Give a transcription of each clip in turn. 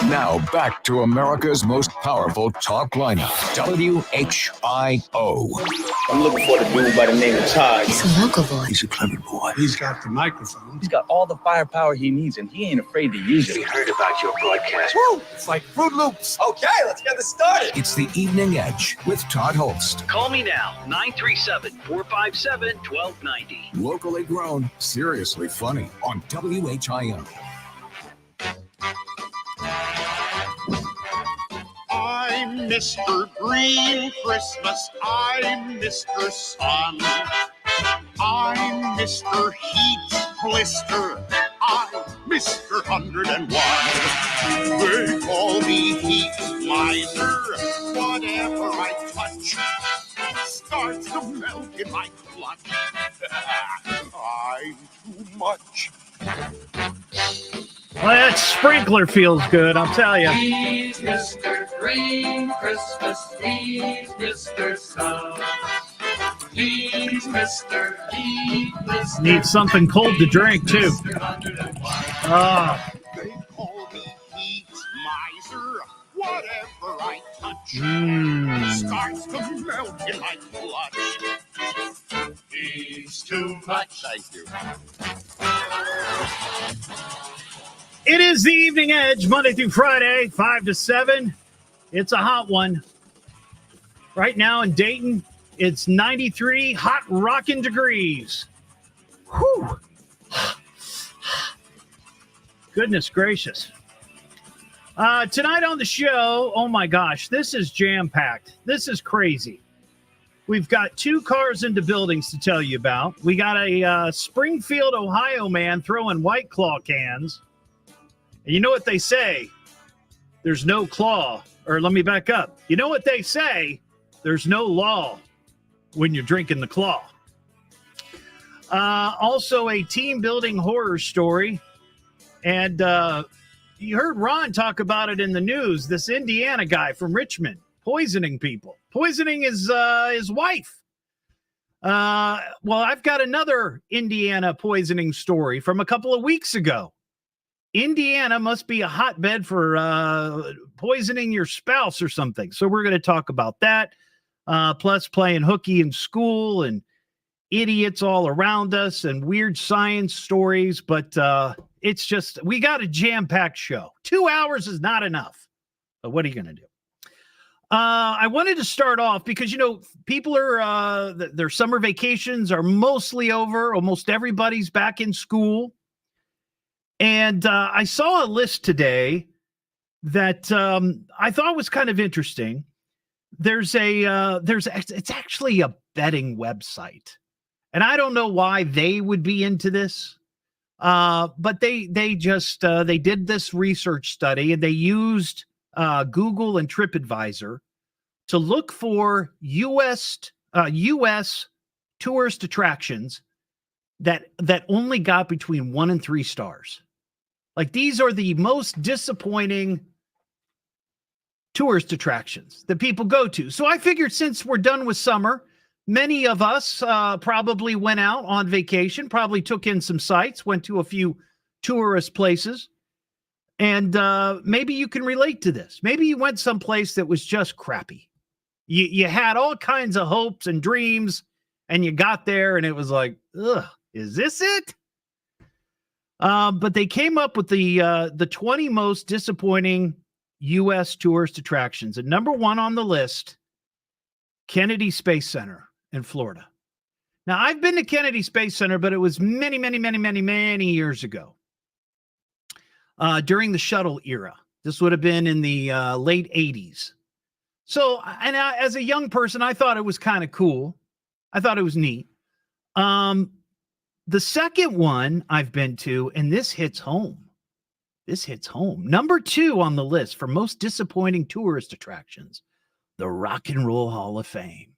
Now back to America's most powerful talk lineup, WHIO. I'm looking for the dude by the name of Todd. He's a local boy. He's a clever boy. He's got the microphone. He's got all the firepower he needs, and he ain't afraid to use it. We heard about your broadcast. Woo! It's like Fruit Loops. Okay, let's get this started. It's the Evening Edge with Todd Hollst. Call me now, 937-457-1290. Locally grown, seriously funny on WHIO. I'm Mr. Green Christmas, I'm Mr. Sun, I'm Mr. Heat Blister, I'm Mr. 101. They call me Heat Miser, whatever I touch starts to melt in my clutch. I'm too much. Well, that sprinkler feels good, I'll tell you. He's Mr. Green Christmas, he's Mr. Sun. He's Mr. Heat Blister. Need something cold to drink, too. They call me Heat Miser, whatever I touch starts to melt in my clutch. He's too much. Thank you. It is the Evening Edge, Monday through Friday, 5 to 7. It's a hot one. Right now in Dayton, it's 93 hot rockin' degrees. Whew. Goodness gracious. Tonight on the show, oh my gosh, this is jam-packed. This is crazy. We've got 2 cars into buildings to tell you about. We got a Springfield, Ohio man throwing White Claw cans. And you know what they say? There's no claw. Or let me back up. You know what they say? There's no law when you're drinking the claw. Also, a team-building horror story. And you heard Ron talk about it in the news. This Indiana guy from Richmond poisoning people. Poisoning his wife. Well, I've got another Indiana poisoning story from a couple of weeks ago. Indiana must be a hotbed for poisoning your spouse or something. So we're going to talk about that. Plus playing hooky in school and idiots all around us and weird science stories. But it's just, we got a jam-packed show. 2 hours is not enough. But what are you going to do? I wanted to start off because, you know, people are, their summer vacations are mostly over. Almost everybody's back in school. And I saw a list today that I thought was kind of interesting. It's actually a betting website, and I don't know why they would be into this, but they did this research study and they used Google and TripAdvisor to look for U.S. tourist attractions that only got between 1 and 3 stars. Like, these are the most disappointing tourist attractions that people go to. So I figured since we're done with summer, many of us probably went out on vacation, probably took in some sights, went to a few tourist places. And maybe you can relate to this. Maybe you went someplace that was just crappy. You had all kinds of hopes and dreams, and you got there and it was like, ugh, is this it? But they came up with the 20 most disappointing U.S. tourist attractions. And number 1 on the list, Kennedy Space Center in Florida. Now, I've been to Kennedy Space Center, but it was many, many, many, many, many years ago. During the shuttle era. This would have been in the late 80s. So, and as a young person, I thought it was kind of cool. I thought it was neat. The second one I've been to, and this hits home. Number 2 on the list for most disappointing tourist attractions, the Rock and Roll Hall of Fame.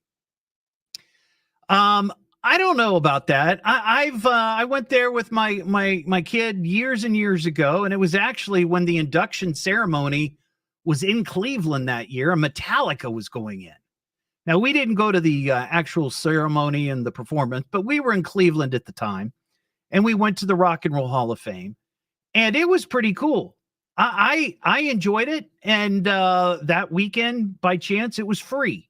I don't know about that. I went there with my kid years and years ago, and it was actually when the induction ceremony was in Cleveland that year, and Metallica was going in. Now, we didn't go to the actual ceremony and the performance, but we were in Cleveland at the time, and we went to the Rock and Roll Hall of Fame, and it was pretty cool. I enjoyed it, and that weekend, by chance, it was free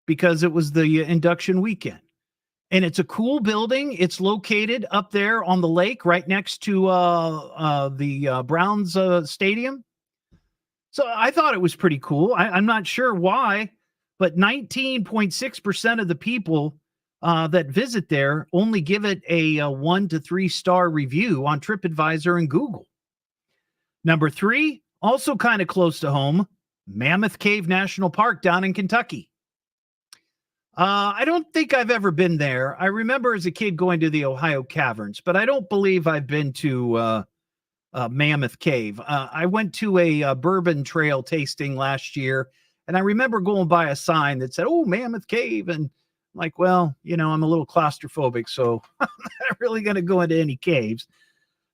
because it was the induction weekend. And it's a cool building. It's located up there on the lake, right next to the Browns stadium. So I thought it was pretty cool. I'm not sure why, but 19.6% of the people that visit there only give it a 1 to 3 star review on TripAdvisor and Google. Number 3, also kind of close to home, Mammoth Cave National Park down in Kentucky. I don't think I've ever been there. I remember as a kid going to the Ohio Caverns, but I don't believe I've been to Mammoth Cave. I went to a bourbon trail tasting last year, and I remember going by a sign that said, "Oh, Mammoth Cave," and I'm like, well, I'm a little claustrophobic, so I'm not really going to go into any caves.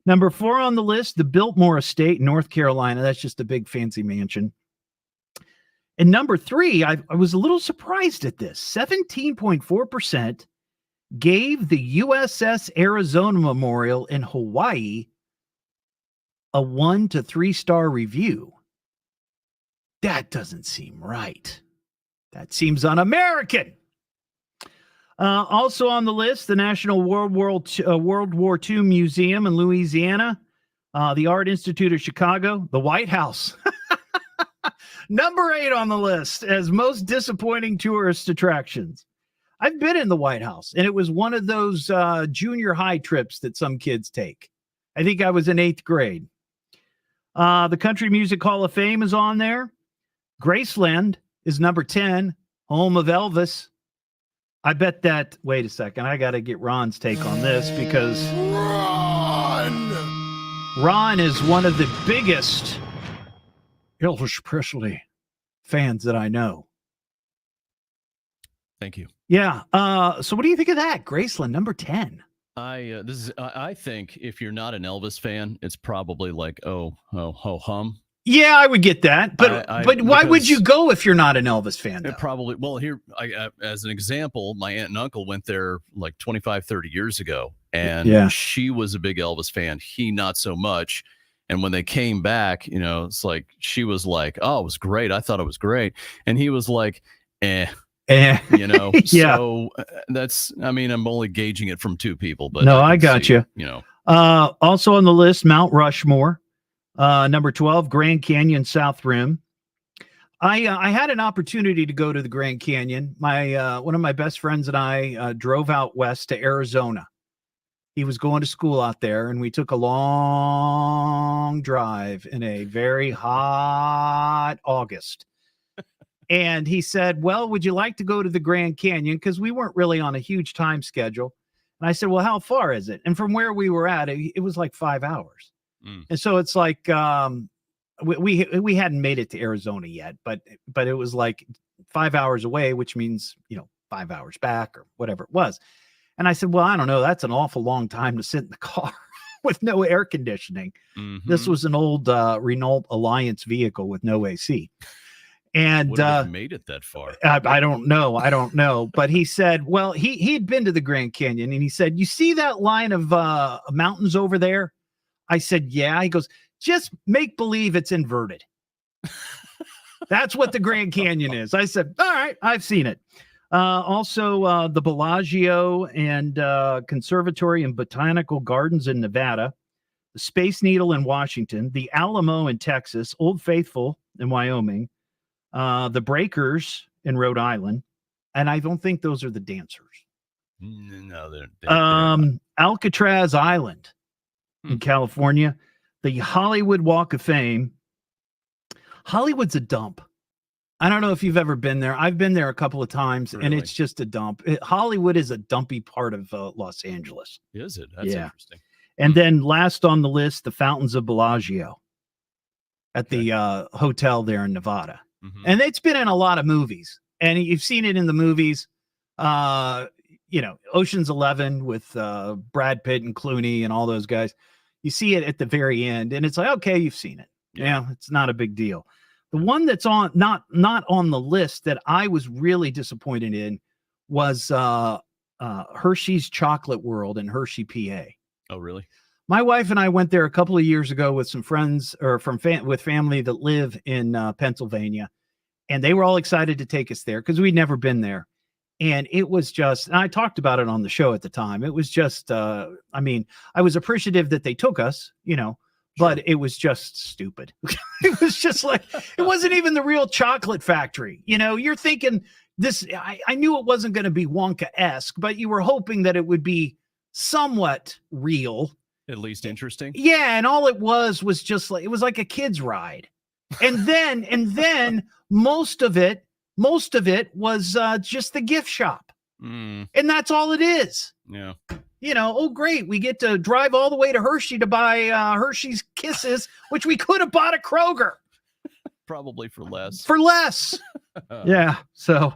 Number 4 on the list, the Biltmore Estate in North Carolina. That's just a big fancy mansion. And number 3, I was a little surprised at this. 17.4% gave the USS Arizona Memorial in Hawaii a 1 to 3 star review. That doesn't seem right. That seems un-American. Also on the list, the National World War II Museum in Louisiana, the Art Institute of Chicago, the White House. Number 8 on the list as most disappointing tourist attractions. I've been in the White House, and it was one of those junior high trips that some kids take. I think I was in 8th grade. The Country Music Hall of Fame is on there. Graceland is number 10, home of Elvis. I bet that, wait a second, I got to get Ron's take on this because Ron is one of the biggest Elvis Presley fans that I know. Thank you. Yeah. So what do you think of that? Graceland, number 10. I think if you're not an Elvis fan, it's probably like, oh, hum. Yeah, I would get that. But why would you go if you're not an Elvis fan? It probably, well, here, as an example, my aunt and uncle went there like 25, 30 years ago, and she was a big Elvis fan. He not so much. And when they came back, it's like, she was like, oh, it was great. I thought it was great. And he was like, Yeah. So that's, I'm only gauging it from 2 people, but no, I got you. Also on the list, Mount Rushmore. Number 12, Grand Canyon South Rim. I had an opportunity to go to the Grand Canyon. One of my best friends and I drove out west to Arizona. He was going to school out there, and we took a long drive in a very hot August. And he said, well, would you like to go to the Grand Canyon? Because we weren't really on a huge time schedule. And I said, well, how far is it? And from where we were at, it was like 5 hours. And so it's like we hadn't made it to Arizona yet, but it was like 5 hours away, which means 5 hours back or whatever it was. And I said, well, I don't know. That's an awful long time to sit in the car with no air conditioning. Mm-hmm. This was an old Renault Alliance vehicle with no AC. And would have made it that far. I don't know. But he said, well, he'd been to the Grand Canyon, and he said, you see that line of mountains over there? I said, yeah. He goes, just make believe it's inverted. That's what the Grand Canyon is. I said, all right, I've seen it. Also, the Bellagio and Conservatory and Botanical Gardens in Nevada, the Space Needle in Washington, the Alamo in Texas, Old Faithful in Wyoming, the Breakers in Rhode Island, and I don't think those are the dancers. No, they're Alcatraz Island in California, the Hollywood Walk of Fame. Hollywood's a dump. I don't know if you've ever been there. I've been there a couple of times, and it's just a dump. Hollywood is a dumpy part of Los Angeles. Is it? That's interesting. And then last on the list, the Fountains of Bellagio at the hotel there in Nevada. Mm-hmm. And it's been in a lot of movies, and you've seen it in the movies. Ocean's 11 with Brad Pitt and Clooney and all those guys. You see it at the very end, and it's like, okay, you've seen it. Yeah, it's not a big deal. The one that's on not on the list that I was really disappointed in was Hershey's Chocolate World in Hershey, PA. Oh, really? My wife and I went there a couple of years ago with some friends or with family that live in Pennsylvania, and they were all excited to take us there because we'd never been there. And it was just, and I talked about it on the show at the time. It was just, I was appreciative that they took us, but it was just stupid. It was just like, it wasn't even the real chocolate factory. You're thinking this, I knew it wasn't going to be Wonka-esque, but you were hoping that it would be somewhat real. At least interesting. Yeah. And all it was just like, it was like a kid's ride. And then most of it was just the gift shop. And that's all it is. Yeah. Oh, great. We get to drive all the way to Hershey to buy Hershey's Kisses, which we could have bought at Kroger. Probably for less. Yeah. So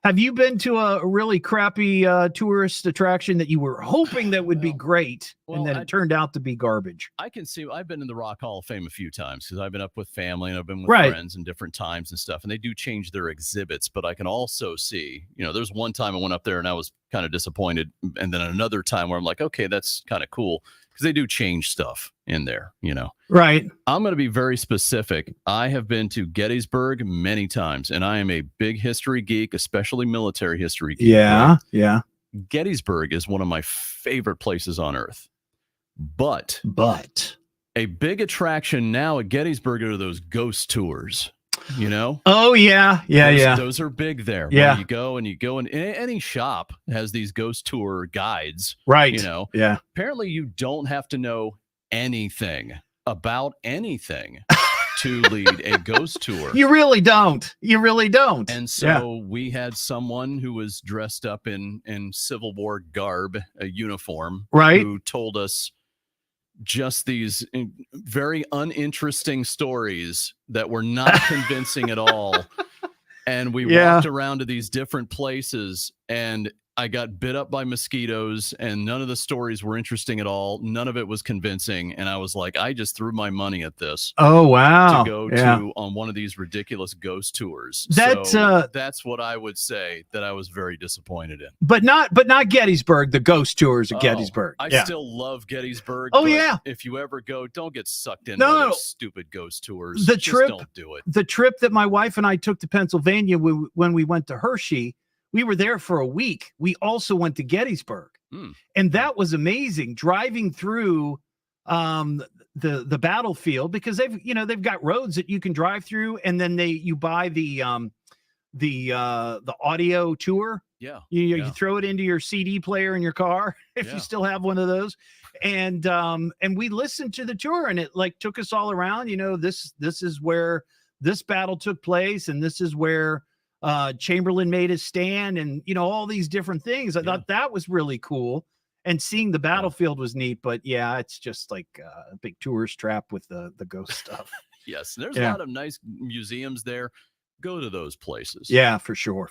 have you been to a really crappy tourist attraction that you were hoping that would be great, and then it turned out to be garbage? I can see. I've been in the Rock Hall of Fame a few times because I've been up with family and I've been with friends in different times and stuff, and they do change their exhibits. But I can also see, there's one time I went up there and I was kind of disappointed, and then another time where I'm like, okay, that's kind of cool because they do change stuff in there, Right. I'm going to be very specific. I have been to Gettysburg many times, and I am a big history geek, especially military history geek. Yeah. Right? Yeah. Gettysburg is one of my favorite places on earth. But a big attraction now at Gettysburg are those ghost tours. Oh yeah. Those are big there. Yeah. Where you go and any shop has these ghost tour guides. Right. Yeah. Apparently you don't have to know anything about anything to lead a ghost tour. You really don't. And so we had someone who was dressed up in Civil War garb, a uniform, right, who told us just these very uninteresting stories that were not convincing at all. And we walked around to these different places, and I got bit up by mosquitoes, and none of the stories were interesting at all. None of it was convincing. And I was like, I just threw my money at this. Oh, wow. To go to on one of these ridiculous ghost tours. That's what I would say that I was very disappointed in. But not Gettysburg, the ghost tours at Gettysburg. I still love Gettysburg. Oh, yeah. If you ever go, don't get sucked in by those stupid ghost tours. Just don't do it. The trip that my wife and I took to Pennsylvania when we went to Hershey, we were there for a week. We also went to Gettysburg, and that was amazing. Driving through the battlefield, because they've got roads that you can drive through, and then you buy the audio tour. Yeah, you throw it into your CD player in your car if you still have one of those, and we listened to the tour, and it took us all around. This is where this battle took place, and this is where Chamberlain made his stand, and all these different things. I thought that was really cool, and seeing the battlefield was neat. But it's just like a big tourist trap with the ghost stuff. Yes, there's a lot of nice museums there. Go to those places. Yeah, for sure.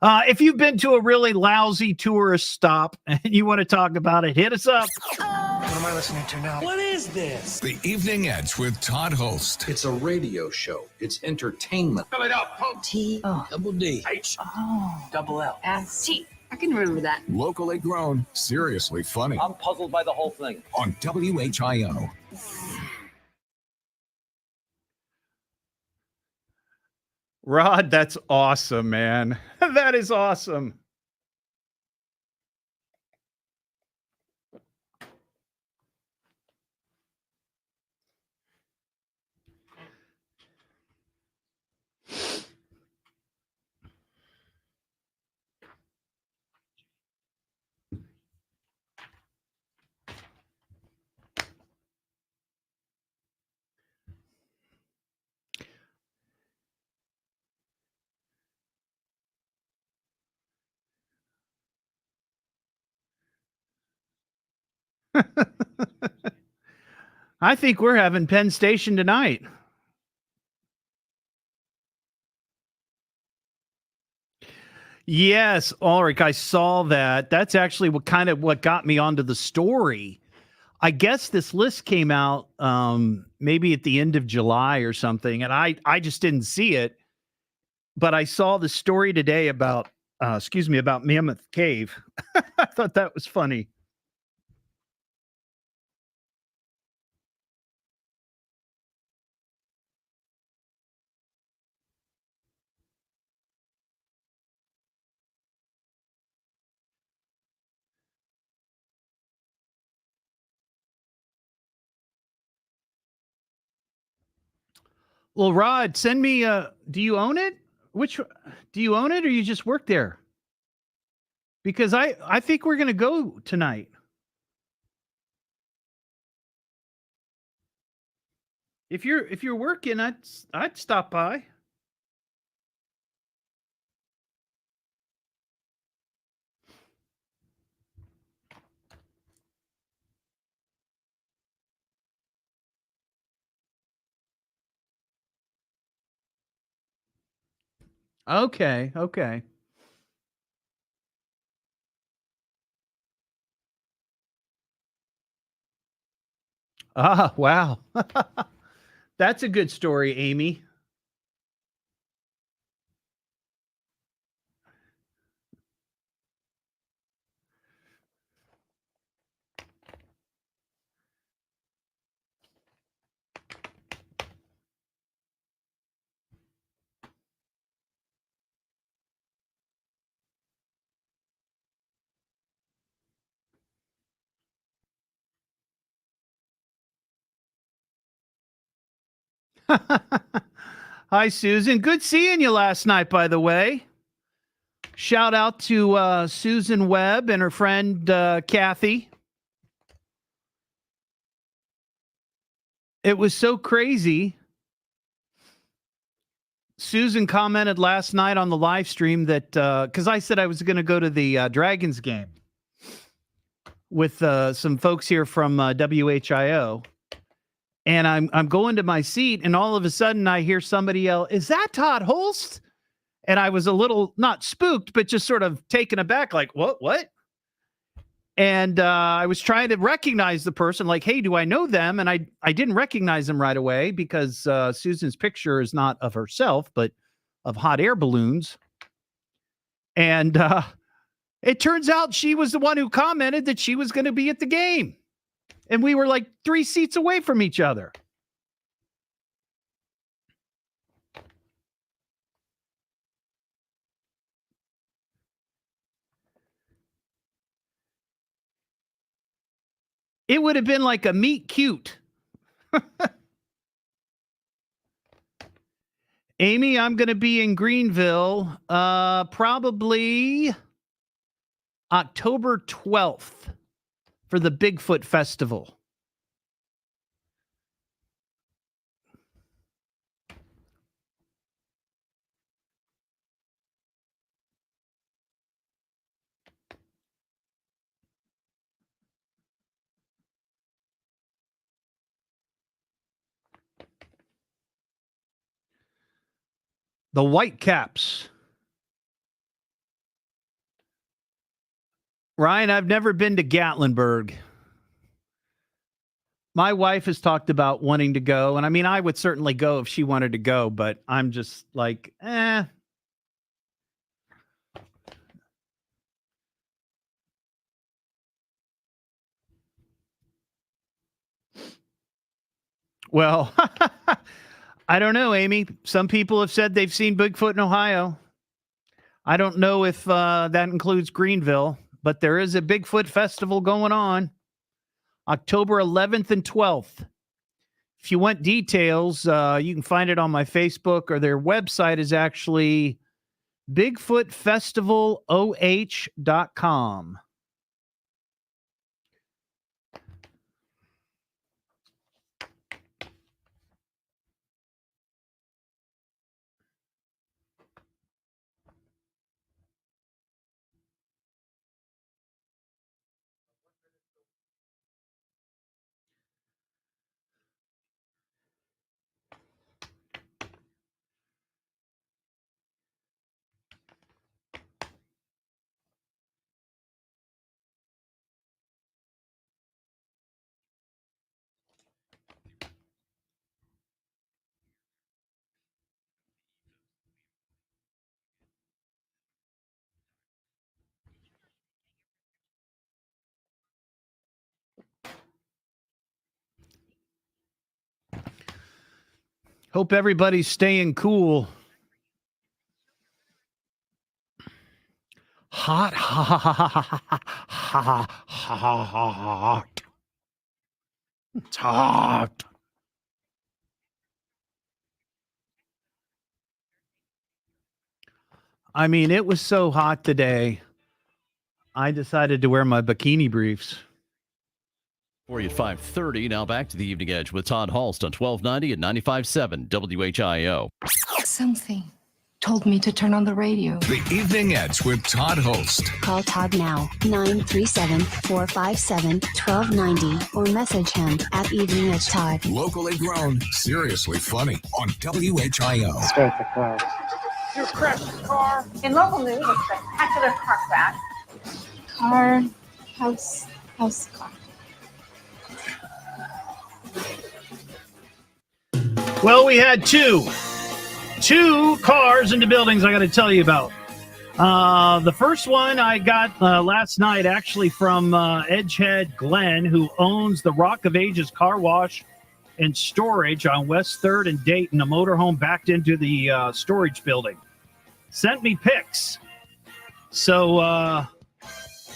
If you've been to a really lousy tourist stop and you want to talk about it, hit us up. What am I listening to now? What is this? The Evening Edge with Todd Hollst. It's a radio show. It's entertainment. Fill it up. T Double D. H. double L S T. I can remember that. Locally grown, seriously funny. I'm puzzled by the whole thing. On WHIO. Rod, that's awesome, man. That is awesome. I think we're having Penn Station tonight. Yes, Ulrich, I saw that. That's actually what got me onto the story. I guess this list came out maybe at the end of July or something, and I just didn't see it. But I saw the story today about Mammoth Cave. I thought that was funny. Well, Rod, send me. Do you own it? Do you own it, or you just work there? Because I think we're gonna go tonight. If you're working, I'd stop by. Okay. Ah, wow. That's a good story, Amy. Hi, Susan. Good seeing you last night, by the way. Shout out to Susan Webb and her friend Kathy. It was so crazy. Susan commented last night on the live stream that because I said I was going to go to the Dragons game with some folks here from WHIO. And I'm going to my seat, and all of a sudden I hear somebody yell, "Is that Todd Hollst?" And I was a little, not spooked, but just sort of taken aback, like, what? And I was trying to recognize the person, like, hey, do I know them? And I didn't recognize them right away because Susan's picture is not of herself, but of hot air balloons. And it turns out she was the one who commented that she was going to be at the game. And we were like 3 seats away from each other. It would have been like a meet cute. Amy, I'm going to be in Greenville probably October 12th for the Bigfoot Festival. The Whitecaps. Ryan, I've never been to Gatlinburg. My wife has talked about wanting to go, and I mean, I would certainly go if she wanted to go, but I'm just like, Well, I don't know, Amy. Some people have said they've seen Bigfoot in Ohio. I don't know if that includes Greenville, but there is a Bigfoot festival going on October 11th and 12th. If you want details, you can find it on my Facebook, or their website is actually BigfootFestivalOH.com. Hope everybody's staying cool. Hot. It's hot. I mean, it was so hot today. I decided to wear my bikini briefs. For you at 5:30. Now back to the Evening Edge with Todd Hollst on 1290 and 95.7 WHIO. Something told me to turn on the radio. The Evening Edge with Todd Hollst. Call Todd now, 937-457-1290, or message him at Evening Edge Todd. Locally grown, seriously funny on WHIO. Start the car. You crashed your car. In local news, a spectacular car crash. House car. Well, we had two cars into buildings I got to tell you about. The first one I got last night, actually, from Edgehead Glenn, who owns the Rock of Ages car wash and storage on West 3rd and Dayton. A motorhome backed into the storage building. Sent me pics. So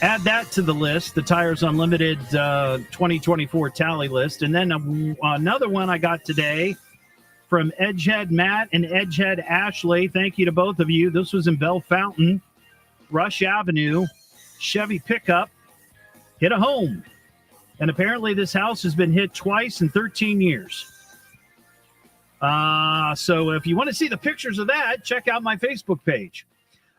add that to the list, the Tires Unlimited 2024 tally list. And then another one I got today from Edgehead Matt and Edgehead Ashley. Thank you to both of you. This was in Bell Fountain, Rush Avenue. Chevy pickup hit a home. And apparently this house has been hit twice in 13 years. So if you want to see the pictures of that, check out my Facebook page.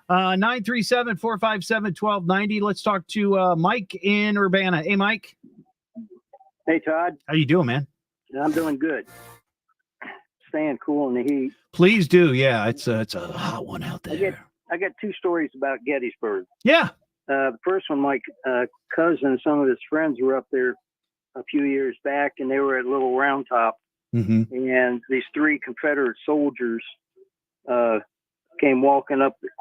937-457-1290. Let's talk to Mike in Urbana. Hey, Mike. Hey, Todd. How you doing, man? I'm doing good. Staying cool in the heat. Please do. Yeah, it's a hot one out there. I got two stories about Gettysburg. Yeah. The first one, my cousin and some of his friends were up there a few years back, and they were at Little Round Top. Mm-hmm. And these three Confederate soldiers came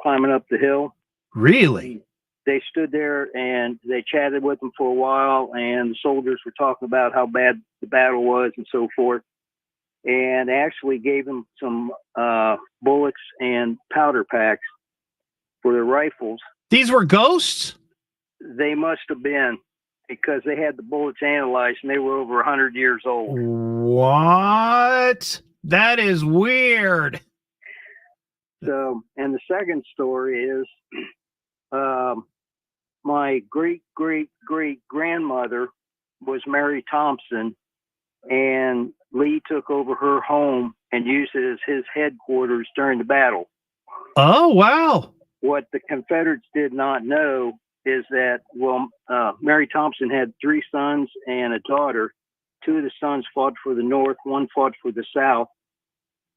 climbing up the hill. Really? They stood there and they chatted with them for a while, and the soldiers were talking about how bad the battle was and so forth. And they actually gave them some bullets and powder packs for their rifles. These were ghosts? They must have been, because they had the bullets analyzed and they were over 100 years old. What? That is weird. So, and the second story is my great-great-great-grandmother was Mary Thompson, and Lee took over her home and used it as his headquarters during the battle. Oh, wow. What the Confederates did not know is that, Mary Thompson had three sons and a daughter. Two of the sons fought for the North, one fought for the South.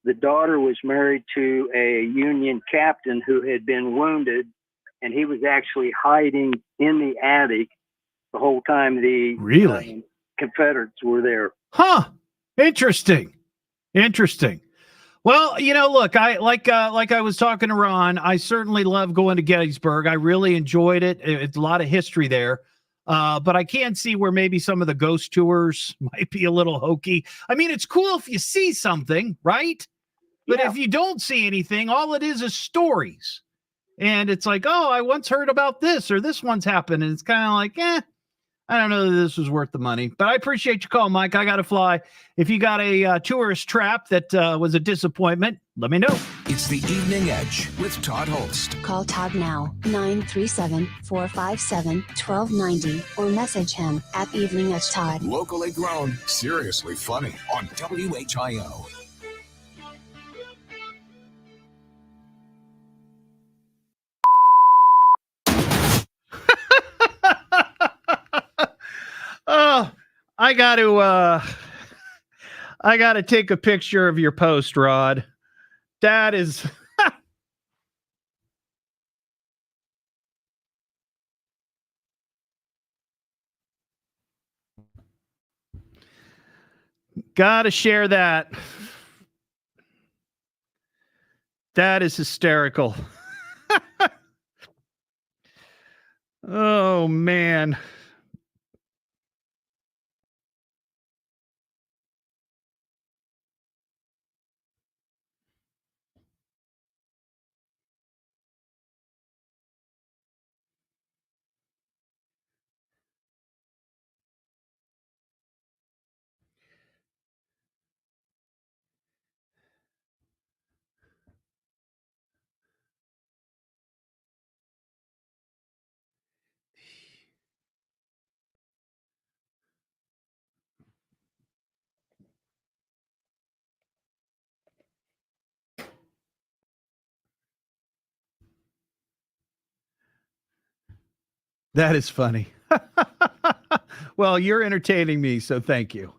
The daughter was married to a Union captain who had been wounded, and he was actually hiding in the attic the whole time the Confederates were there. Huh. Interesting. Well, look, I like I was talking to Ron, I certainly love going to Gettysburg. I really enjoyed it. It's a lot of history there. But I can see where maybe some of the ghost tours might be a little hokey. I mean, it's cool if you see something, right? But if you don't see anything, all it is stories. And it's like, oh, I once heard about this, or this one's happened. And it's kind of like, I don't know that this was worth the money. But I appreciate your call, Mike. I got to fly. If you got a tourist trap that was a disappointment, let me know. It's the Evening Edge with Todd Hollst. Call Todd now, 937-457-1290, or message him at Evening Edge Todd. Locally grown, seriously funny on WHIO. Oh, I got to take a picture of your post, Rod. That is got to share that. That is hysterical. Oh, man. That is funny. Well, you're entertaining me, so thank you.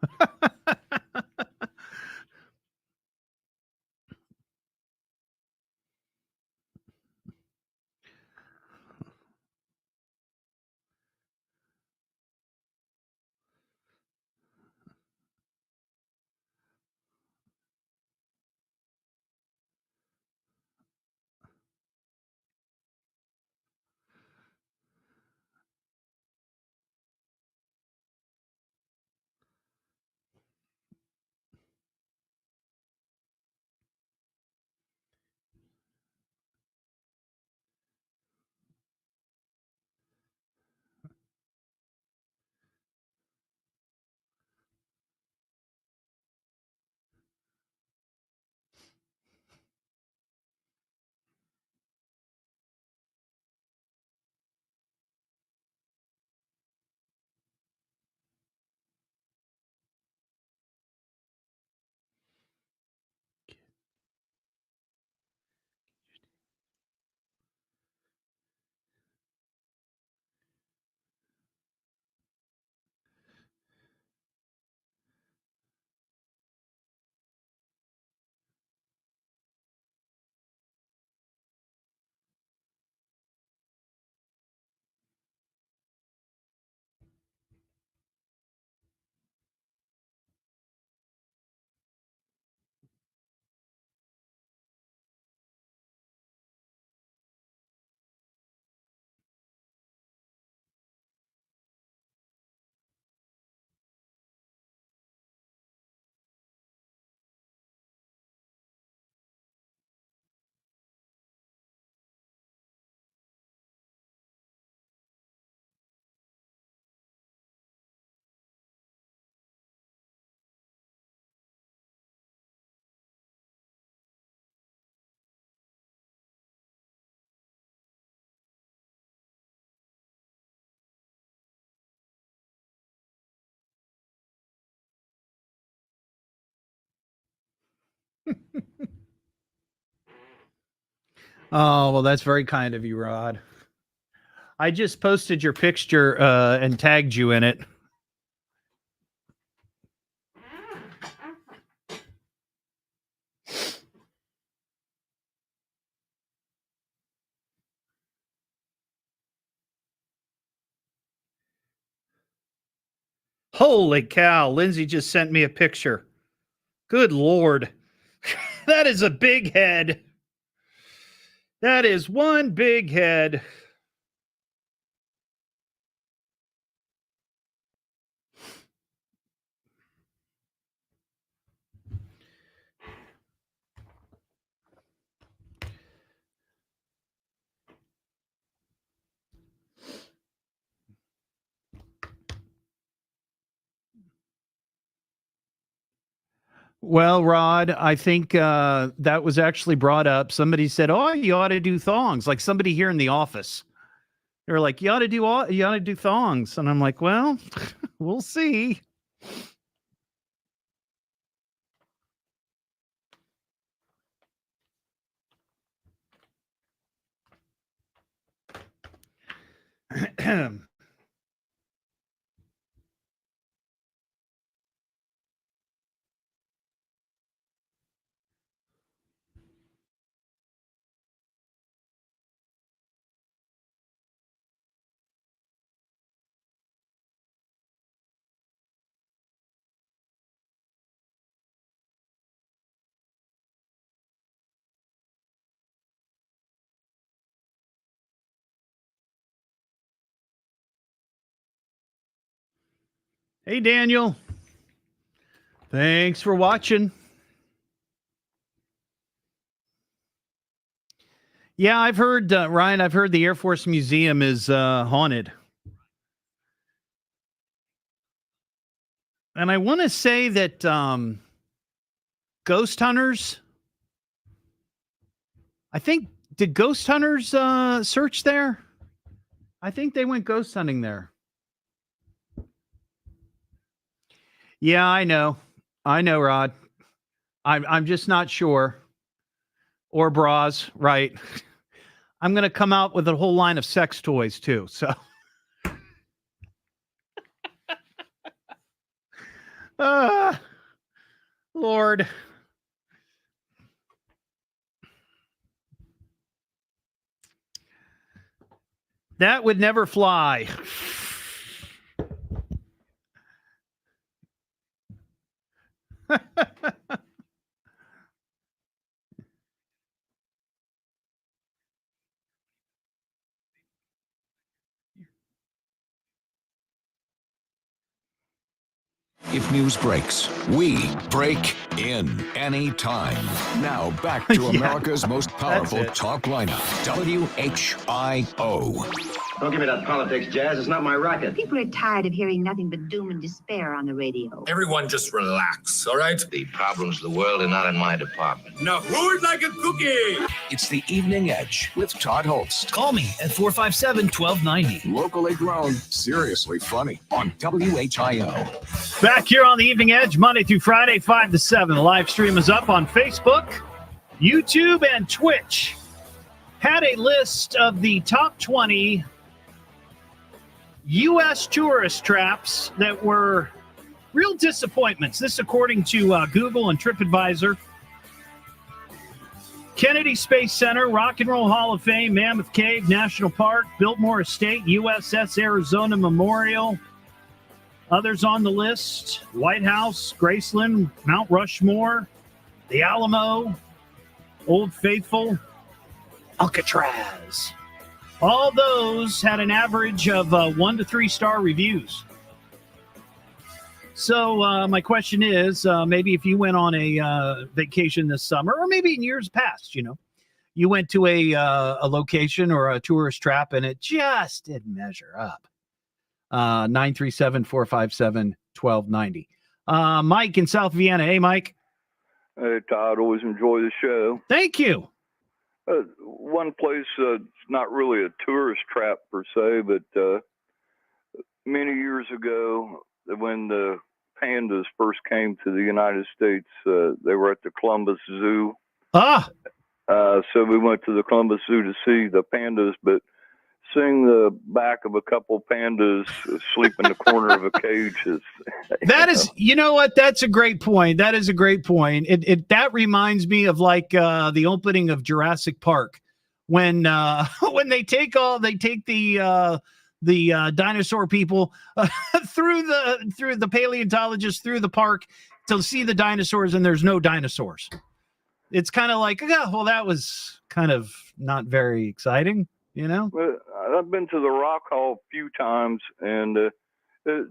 Oh, well, that's very kind of you, Rod. I just posted your picture and tagged you in it. Holy cow. Lindsay just sent me a picture. Good Lord. That is a big head. That is one big head. Well, Rod, I think that was actually brought up. Somebody said, "Oh, you ought to do thongs," like somebody here in the office. They're like, "You ought to do thongs," and I'm like, "Well, we'll see." Hey, Daniel. Thanks for watching. Yeah, I've heard, Ryan, I've heard the Air Force Museum is haunted. And I want to say that ghost hunters, I think, did ghost hunters search there? I think they went ghost hunting there. Yeah, I know, Rod. I'm just not sure. Or bras, right? I'm going to come out with a whole line of sex toys too. So Lord. That would never fly. If news breaks, we break in anytime. Now back to America's most powerful talk lineup, WHIO. Don't give me that politics, Jazz. It's not my racket. People are tired of hearing nothing but doom and despair on the radio. Everyone just relax, all right? The problems of the world are not in my department. Now, who would like a cookie? It's the Evening Edge with Todd Hollst. Call me at 457-1290. Locally grown, seriously funny on WHIO. Back here on the Evening Edge, Monday through Friday, 5 to 7. The live stream is up on Facebook, YouTube, and Twitch. Had a list of the top 20 U.S. tourist traps that were real disappointments. This according to Google and TripAdvisor. Kennedy Space Center, Rock and Roll Hall of Fame, Mammoth Cave National Park, Biltmore Estate, USS Arizona Memorial. Others on the list: White House, Graceland, Mount Rushmore, the Alamo, Old Faithful, Alcatraz. All those had an average of 1 to 3 star reviews. So my question is, maybe if you went on a vacation this summer, or maybe in years past, you went to a location or a tourist trap and it just didn't measure up. 937-457-1290. Mike in South Vienna. Hey, Mike. Hey, Todd. Always enjoy the show. Thank you. One place, it's not really a tourist trap per se, but many years ago, when the pandas first came to the United States, they were at the Columbus Zoo. So we went to the Columbus Zoo to see the pandas, but seeing the back of a couple pandas asleep in the corner of a cage is... You know what? That's a great point. That is a great point. That reminds me of like the opening of Jurassic Park when they take the dinosaur people through the paleontologists through the park to see the dinosaurs, and there's no dinosaurs. It's kind of like, well, that was kind of not very exciting. Well, I've been to the Rock Hall a few times, and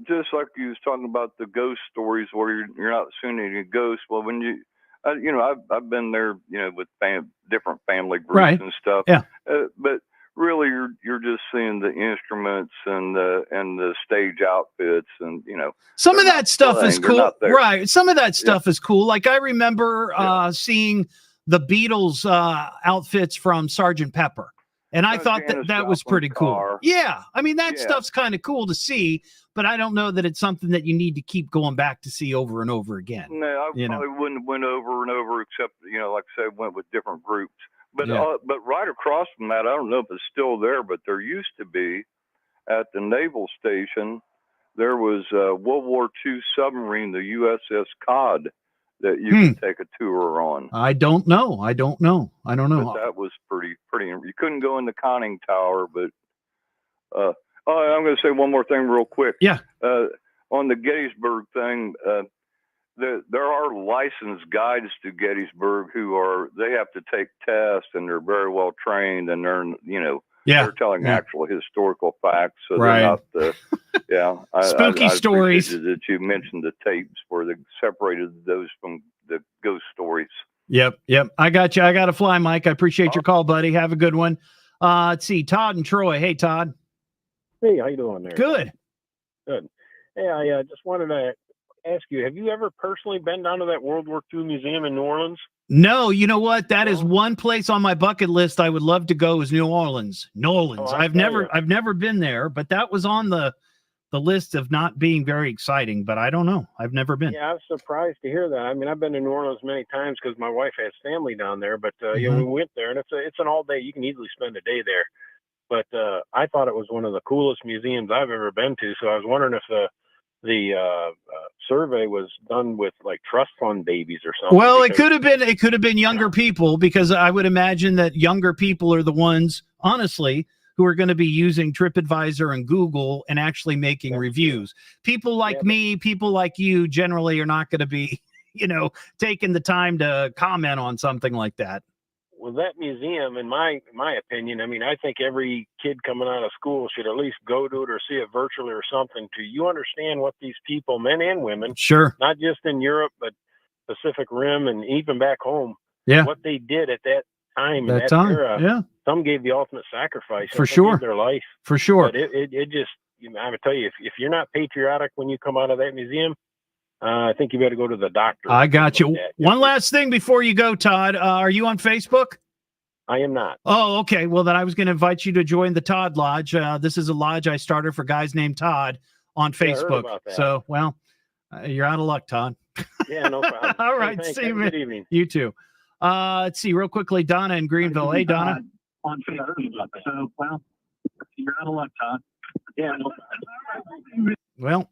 just like you was talking about the ghost stories where you're not seeing any ghosts. Well, when I've been there, with different family groups and stuff. Yeah. But really, you're just seeing the instruments and the stage outfits, and some of that stuff is cool, right? Some of that stuff is cool. Like I remember seeing the Beatles outfits from Sgt. Pepper. And I thought that was pretty cool. Yeah. I mean, that stuff's kind of cool to see, but I don't know that it's something that you need to keep going back to see over and over again. No, I probably wouldn't have went over and over, except, like I said, went with different groups. But right across from that, I don't know if it's still there, but there used to be at the Naval Station, there was a World War II submarine, the USS Cod, that you can take a tour on. I don't know. But that was pretty. You couldn't go in the conning tower, but I'm going to say one more thing real quick. Yeah. On the Gettysburg thing, there are licensed guides to Gettysburg they have to take tests, and they're very well trained, and they're telling actual historical facts. So they're not spooky stories. That you mentioned the tapes where they separated those from the ghost stories. Yep. I got you. I got to fly, Mike. I appreciate your call, buddy. Have a good one. Let's see. Todd and Troy. Hey, Todd. Hey, how you doing there? Good. Hey, I just wanted to ask you, have you ever personally been down to that World War II museum in New Orleans? No, you know what? That is one place on my bucket list I would love to go is New Orleans. I've never been there, but that was on the list of not being very exciting, but I don't know. I've never been. Yeah, I was surprised to hear that. I mean, I've been to New Orleans many times because my wife has family down there, but we went there, and it's an all day. You can easily spend a day there. But I thought it was one of the coolest museums I've ever been to. So I was wondering if the survey was done with like trust fund babies or something. Well, it could have been younger people, because I would imagine that younger people are the ones, honestly, who are going to be using TripAdvisor and Google and actually making reviews. People like me, people like you generally are not going to be, taking the time to comment on something like that. Well, that museum, in my opinion, I mean, I think every kid coming out of school should at least go to it or see it virtually or something. You understand what these people, men and women, sure, not just in Europe, but Pacific Rim and even back home, what they did at that time, in that era. Yeah. Some gave the ultimate sacrifice. For sure. Gave their life. For sure. But it just, I'm going to tell you, if you're not patriotic when you come out of that museum, I think you better go to the doctor. I got you. One last thing before you go, Todd. Are you on Facebook? I am not. Oh, okay. Well, then I was going to invite you to join the Todd Lodge. This is a lodge I started for guys named Todd on Facebook. I heard about that. So, well, you're out of luck, Todd. Yeah, no problem. All right. Hey, see you, man. Good evening. You too. Let's see real quickly. Donna in Greenville. Hey, Donna. On Facebook. So, well, you're out of luck, Todd. Yeah. Well,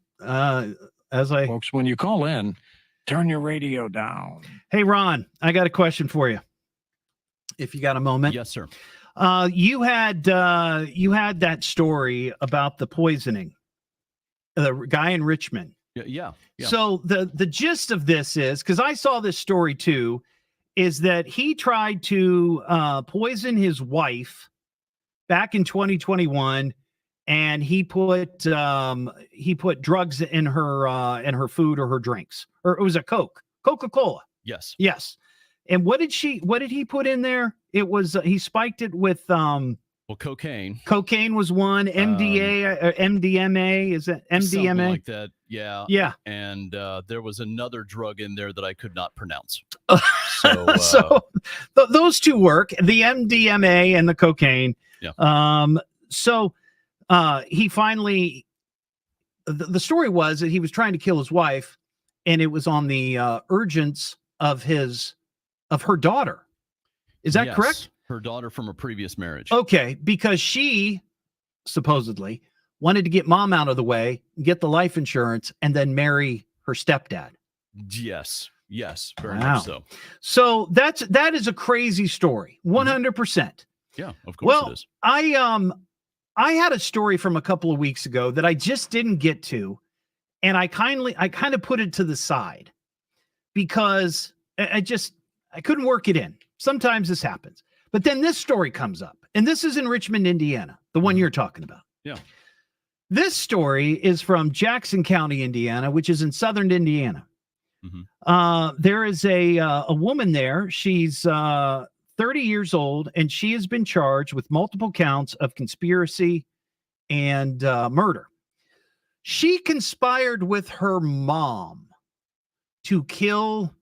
folks, when you call in, turn your radio down. Hey, Ron, I got a question for you. If you got a moment. Yes, sir. You had that story about the poisoning, the guy in Richmond. Yeah. So the gist of this is, because I saw this story too, is that he tried to poison his wife back in 2021, and he put drugs in her food or her drinks, or it was a Coca-Cola. Yes. And what did he put in there? It was he spiked it with cocaine. Cocaine was one. MDA or MDMA, is it MDMA? Something like that. Yeah. Yeah. And there was another drug in there that I could not pronounce. So those two work, the MDMA and the cocaine. Yeah. So he finally, the story was that he was trying to kill his wife, and it was on the urgence of her daughter. Is that correct? Her daughter from a previous marriage. Okay, because she supposedly wanted to get mom out of the way, get the life insurance, and then marry her stepdad. Yes, very much so. So that is a crazy story, 100%. Yeah, of course it is. I had a story from a couple of weeks ago that I just didn't get to, and I kind of put it to the side because I couldn't work it in. Sometimes this happens. But then this story comes up, and this is in Richmond, Indiana, the one you're talking about. Yeah. This story is from Jackson County, Indiana, which is in southern Indiana. Mm-hmm. There is a woman there. She's 30 years old, and she has been charged with multiple counts of conspiracy and murder. She conspired with her mom to kill,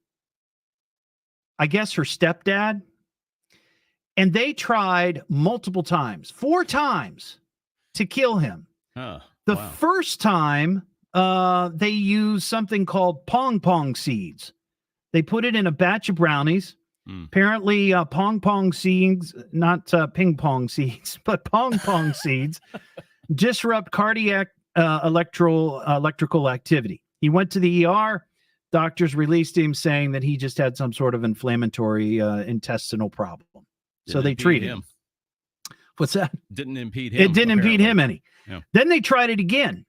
I guess, her stepdad. And they tried multiple times, 4 times, to kill him. The first time, they used something called pong seeds. They put it in a batch of brownies. Apparently, pong seeds, not ping pong seeds, but pong seeds, disrupt cardiac electrical activity. He went to the ER. Doctors released him saying that he just had some sort of inflammatory intestinal problem. So they treated him. What's that? Didn't impede him. It didn't impede him any. Yeah. Then they tried it again.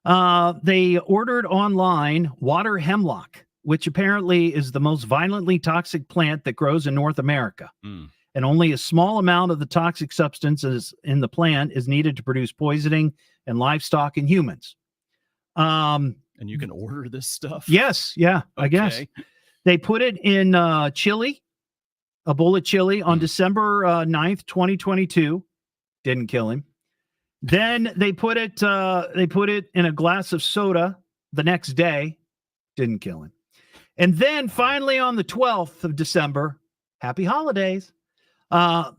They ordered online water hemlock, which apparently is the most violently toxic plant that grows in North America. And only a small amount of the toxic substances in the plant is needed to produce poisoning in livestock and humans. And you can order this stuff? Yes. Yeah, okay. I guess. They put it in chili, a bowl of chili on December 9th, 2022. Didn't kill him. Then they put it in a glass of soda the next day. Didn't kill him. And then finally on the 12th of December, happy holidays,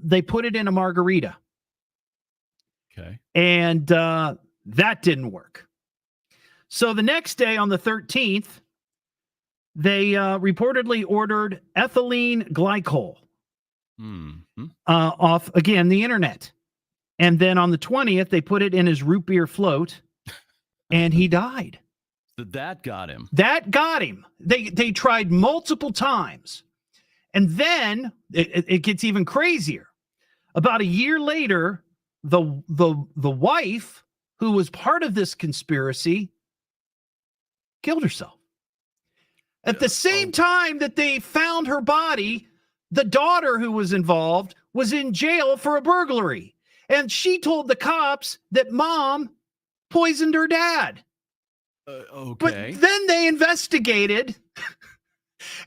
they put it in a margarita. Okay. And that didn't work. So the next day on the 13th, they reportedly ordered ethylene glycol off, again, the internet. And then on the 20th, they put it in his root beer float, and he died. That got him. That got him. They tried multiple times. And then it gets even crazier. About a year later, the wife who was part of this conspiracy killed herself. At the same time that they found her body, the daughter who was involved was in jail for a burglary. And she told the cops that mom poisoned her dad. Okay. But then they investigated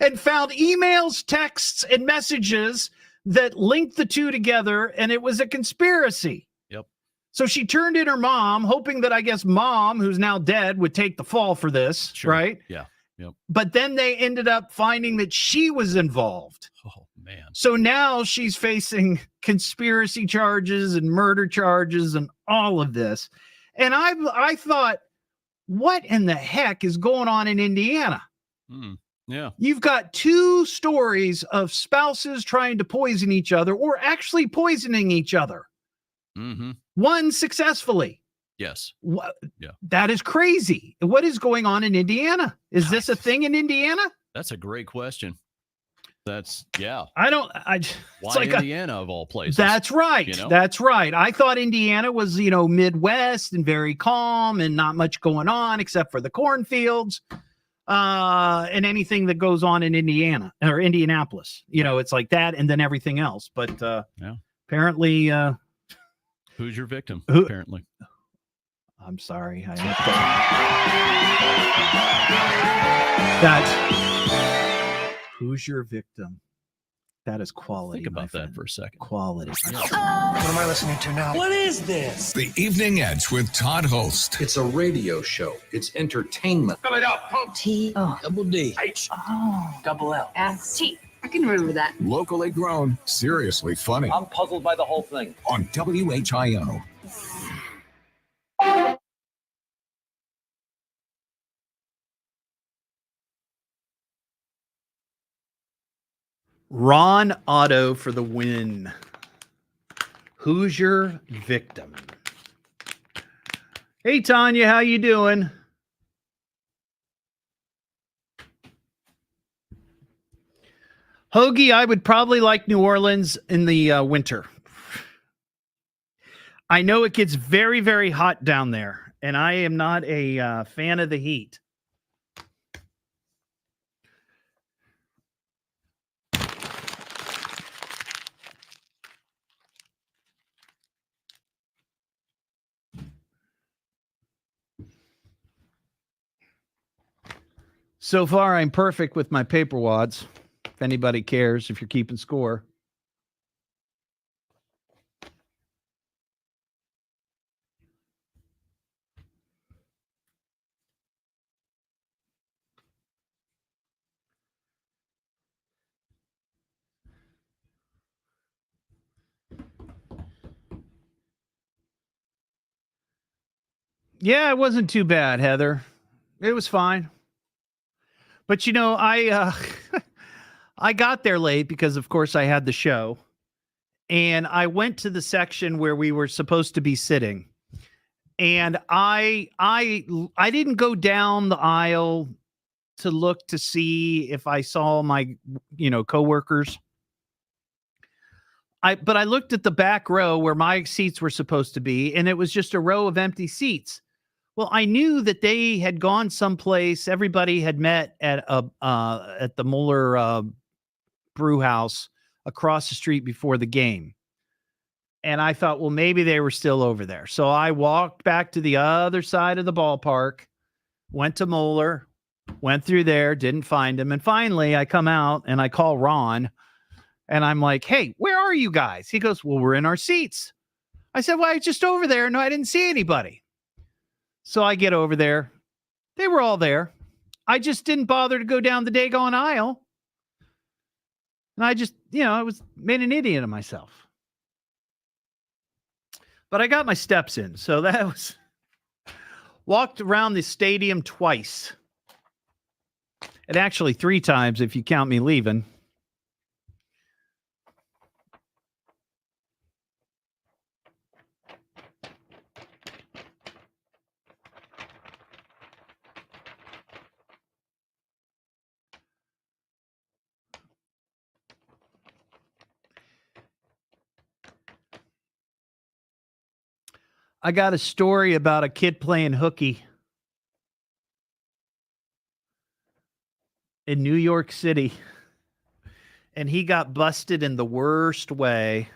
and found emails, texts, and messages that linked the two together, and it was a conspiracy. Yep. So she turned in her mom, hoping that I guess mom, who's now dead, would take the fall for this, right? Yeah. Yep. But then they ended up finding that she was involved. Oh, man. So now she's facing conspiracy charges and murder charges and all of this. And I thought, what in the heck is going on in Indiana? Yeah. You've got two stories of spouses trying to poison each other or actually poisoning each other. Mm-hmm. One successfully. Yes. Yeah. That is crazy. What is going on in Indiana? Is this a thing in Indiana? That's a great question. That's, yeah. Why Indiana of all places? That's right. You know? That's right. I thought Indiana was, Midwest and very calm and not much going on except for the cornfields and anything that goes on in Indiana or Indianapolis. It's like that and then everything else. But apparently. Who's your victim, apparently? I'm sorry. I have to. Who's your victim? That is quality. Think about that for a second. Quality. What am I listening to now? What is this? The Evening Edge with Todd Hollst. It's a radio show. It's entertainment. Spell it out, punk. T-O. Double D. H. Oh. Double L. S-T. I can remember that. Locally grown, seriously funny. I'm puzzled by the whole thing. On WHIO. Ron Otto for the win. Who's your victim? Hey, Tanya, how you doing? Hoagie, I would probably like New Orleans in the winter. I know it gets very, very hot down there, and I am not a fan of the heat. So far, I'm perfect with my paper wads. If anybody cares, if you're keeping score. Yeah, it wasn't too bad, Heather. It was fine. But I I got there late because of course I had the show. And I went to the section where we were supposed to be sitting. And I didn't go down the aisle to look to see if I saw my coworkers. But I looked at the back row where my seats were supposed to be, and it was just a row of empty seats. Well, I knew that they had gone someplace. Everybody had met at the Mueller brew house across the street before the game. And I thought, well, maybe they were still over there. So I walked back to the other side of the ballpark, went to Mueller, went through there, didn't find him. And finally I come out and I call Ron and I'm like, hey, where are you guys? He goes, well, we're in our seats. I said, well, I was just over there. No, I didn't see anybody. So I get over there. They were all there. I just didn't bother to go down the daggone aisle. And I just, I was made an idiot of myself. But I got my steps in. So that was walked around the stadium twice. And actually 3 times if you count me leaving. I got a story about a kid playing hooky in New York City, and he got busted in the worst way.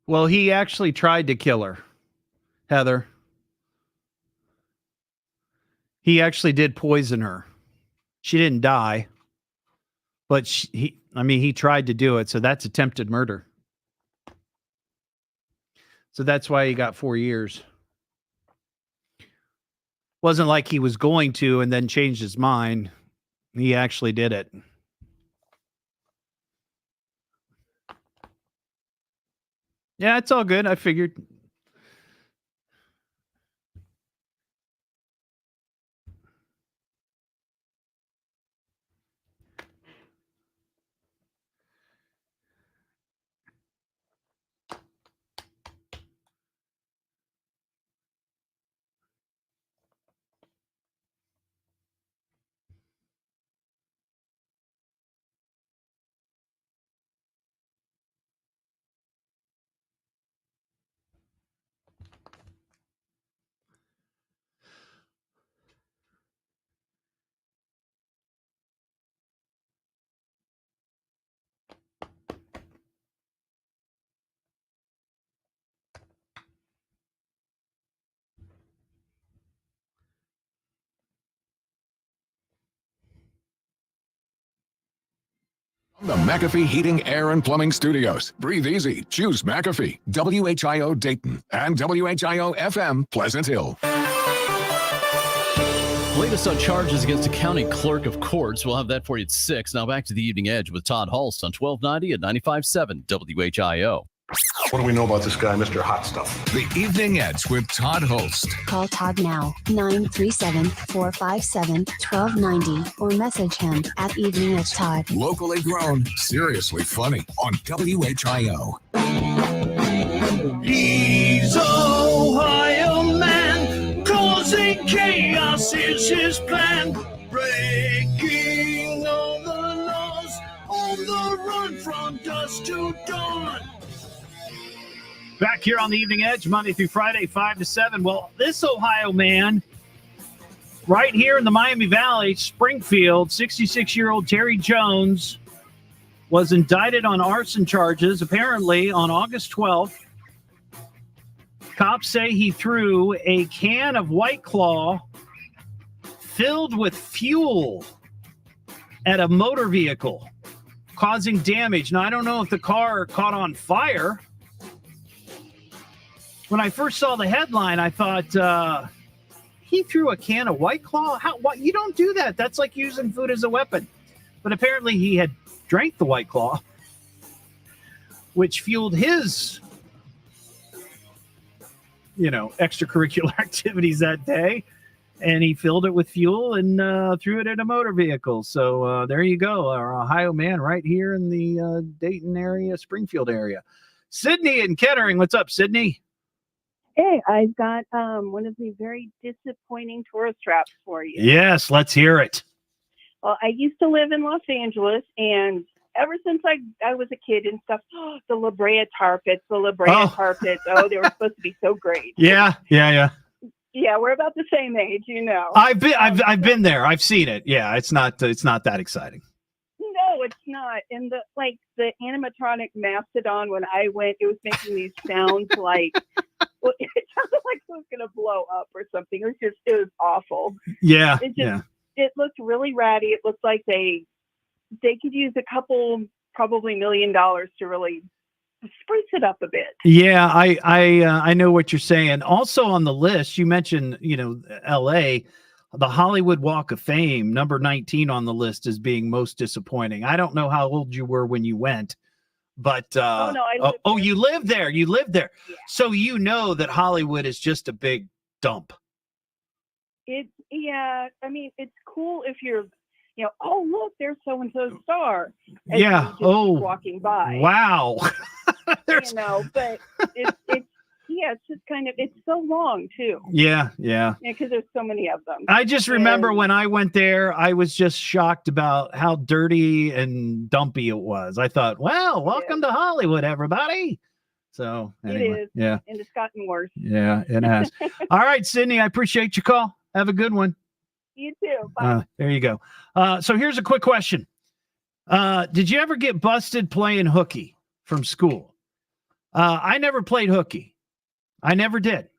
Well, he actually tried to kill her, Heather. He actually did poison her. She didn't die, but he tried to do it. So that's attempted murder. So that's why he got 4 years. Wasn't like he was going to and then changed his mind. He actually did it. Yeah, it's all good. I figured. The McAfee Heating, Air, and Plumbing Studios. Breathe easy. Choose McAfee. WHIO Dayton and WHIO FM Pleasant Hill. Latest on charges against a county clerk of courts. We'll have that for you at 6. Now back to the Evening Edge with Todd Hollst on 1290 at 95.7 WHIO. What do we know about this guy, Mr. Hot Stuff? The Evening Edge with Todd Hollst. Call Todd now, 937-457-1290, or message him at Evening Edge Todd. Locally grown, seriously funny on WHIO. He's Ohio man, causing chaos is his plan. Breaking all the laws, on the run from dusk to dawn. Back here on the Evening Edge, Monday through Friday, 5 to 7. Well, this Ohio man, right here in the Miami Valley, Springfield, 66-year-old Terry Jones, was indicted on arson charges, apparently on August 12th. Cops say he threw a can of White Claw filled with fuel at a motor vehicle, causing damage. Now, I don't know if the car caught on fire, when I first saw the headline, I thought he threw a can of White Claw. What? You don't do that. That's like using food as a weapon. But apparently he had drank the White Claw, which fueled his, extracurricular activities that day. And he filled it with fuel and threw it at a motor vehicle. So there you go. Our Ohio man right here in the Dayton area, Springfield area. Sydney and Kettering. What's up, Sydney? Hey, I've got one of the very disappointing tourist traps for you. Yes, let's hear it. Well, I used to live in Los Angeles, and ever since I was a kid and stuff, the La Brea tar pits, carpets. Oh, they were supposed to be so great. Yeah. Yeah, we're about the same age, I've been there. I've seen it. Yeah, it's not that exciting. No, it's not. And the animatronic mastodon, when I went, it was making these sounds like it sounded like it was gonna blow up or something. It was awful. Yeah. It looked really ratty. It looked like they could use a couple, probably $1 million to really spruce it up a bit. Yeah, I know what you're saying. Also on the list, you mentioned, LA, the Hollywood Walk of Fame, number 19 on the list is being most disappointing. I don't know how old you were when you went, but you lived there. You lived there. Yeah. So you know that Hollywood is just a big dump. I mean, it's cool if you're oh, look, there's so-and-so's star. Yeah. Keep walking by. Wow. But it's just kind of, it's so long too. Yeah. Because there's so many of them. I just remember when I went there, I was just shocked about how dirty and dumpy it was. I thought, well, welcome to Hollywood, everybody. So anyway, it is. Yeah. And it's gotten worse. Yeah, it has. All right, Sydney, I appreciate your call. Have a good one. You too. Bye. There you go. So here's a quick question. Did you ever get busted playing hooky from school? I never played hooky. I never did.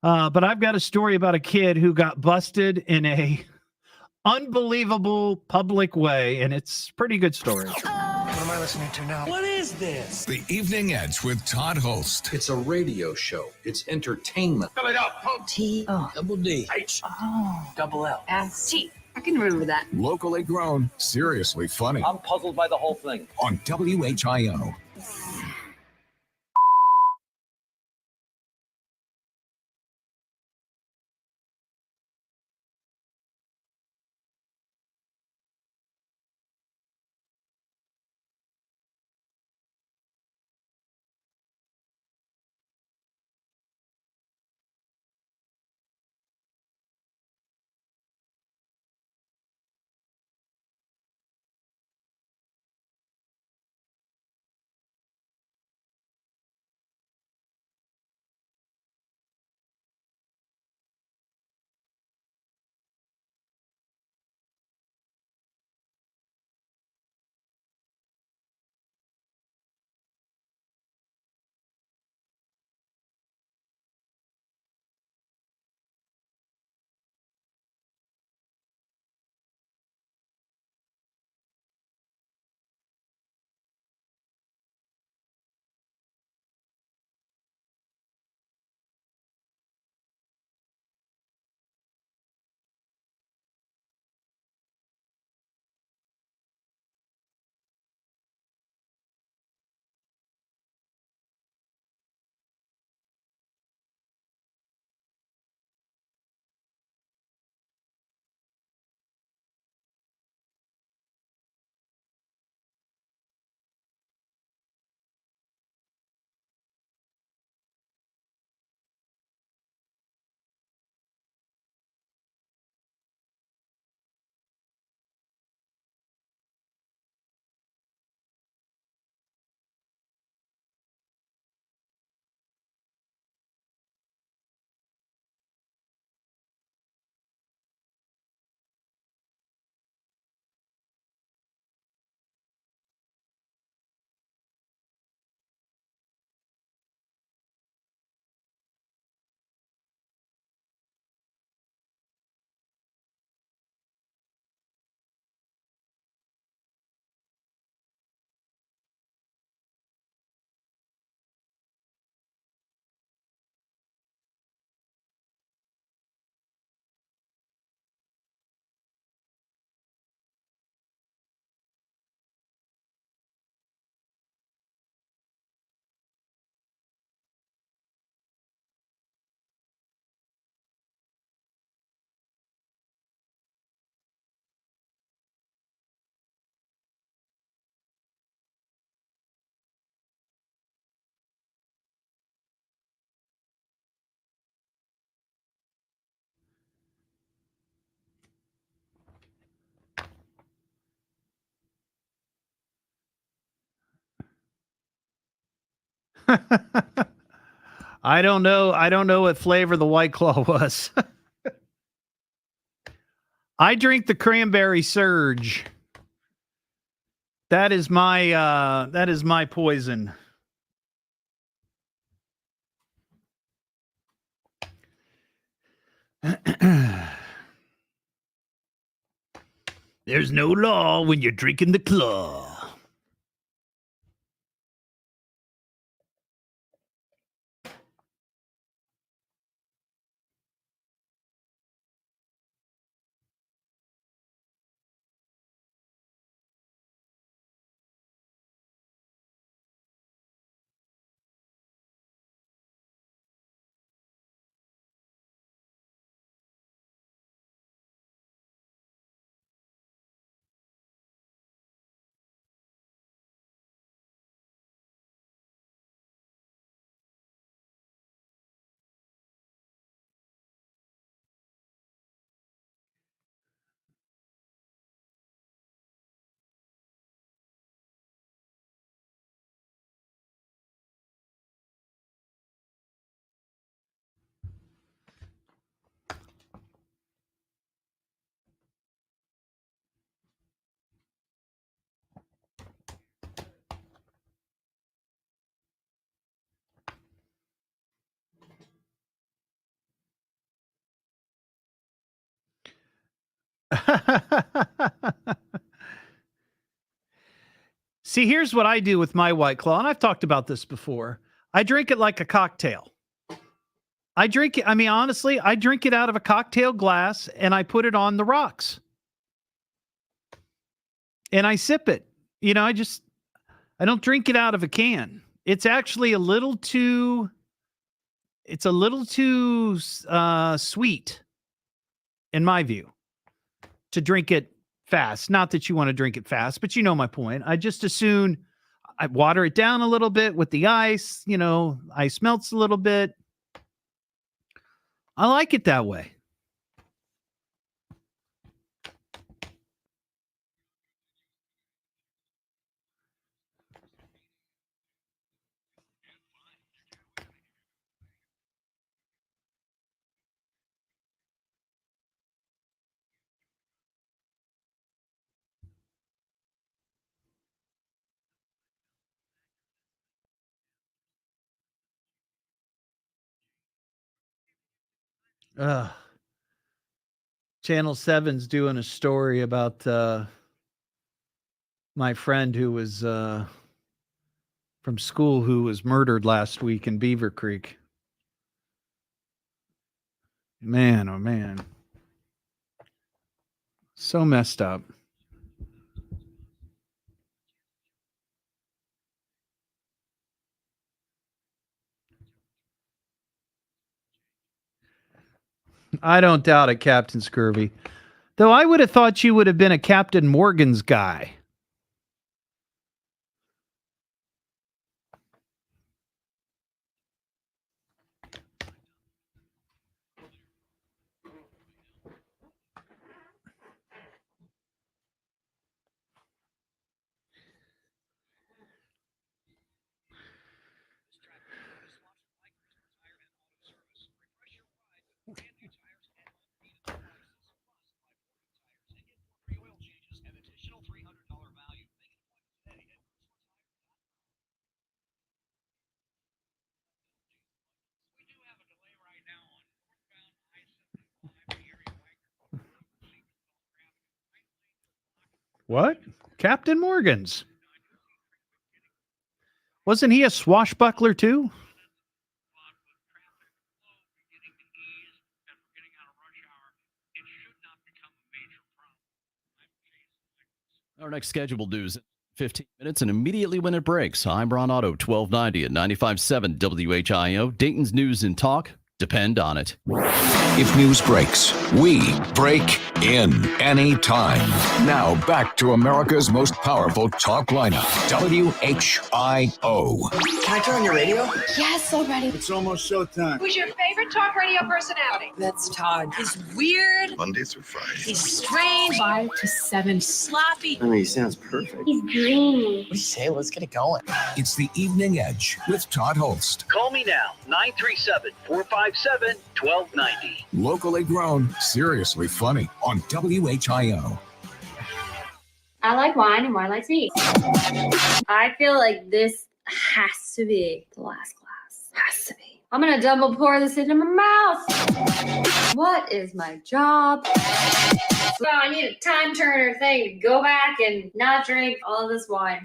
But I've got a story about a kid who got busted in a unbelievable public way, and it's a pretty good story. What am I listening to now? What is this? The Evening Edge with Todd Hollst. It's a radio show. It's entertainment. Fill it up. Double D. H. Double L. S-T. I can remember that. Locally grown, seriously funny. I'm puzzled by the whole thing. On WHIO. I don't know. I don't know what flavor the White Claw was. I drink the cranberry surge. That is my poison. There's no law when you're drinking the claw. See, here's what I do with my White Claw, and I've talked about this before. I drink it like a cocktail. Honestly, I drink it out of a cocktail glass, and I put it on the rocks. And I sip it. I don't drink it out of a can. It's actually a little too sweet, in my view, to drink it fast. Not that you want to drink it fast, but you know my point. I just as soon I water it down a little bit with the ice. Ice melts a little bit. I like it that way. Channel 7's doing a story about my friend who was from school who was murdered last week in Beaver Creek. Man, oh man. So messed up. I don't doubt it, Captain Scurvy. Though I would have thought you would have been a Captain Morgan's guy. What? Captain Morgan's? Wasn't he a swashbuckler too? Our next schedule due is 15 minutes and immediately when it breaks. I'm Ron Otto, 1290 at 95.7 WHIO, Dayton's News and Talk, Depend on it. If news breaks, we break in anytime. Now back to America's most powerful talk lineup, WHIO. Can I turn on your radio? Yes, already. It's almost showtime. Who's your favorite talk radio personality? That's Todd. He's weird. Monday through Friday. He's strange. 5 to 7. Sloppy. I mean, he sounds perfect. He's dreamy. What do you say? Let's get it going. It's the Evening Edge with Todd Hollst. Call me now, 937-457-1290. Locally grown, seriously funny on WHIO. I like wine and wine likes me. I feel like this has to be the last glass. Has to be. I'm gonna double pour this into my mouth. What is my job? So I need a time turner thing to go back and not drink all of this wine.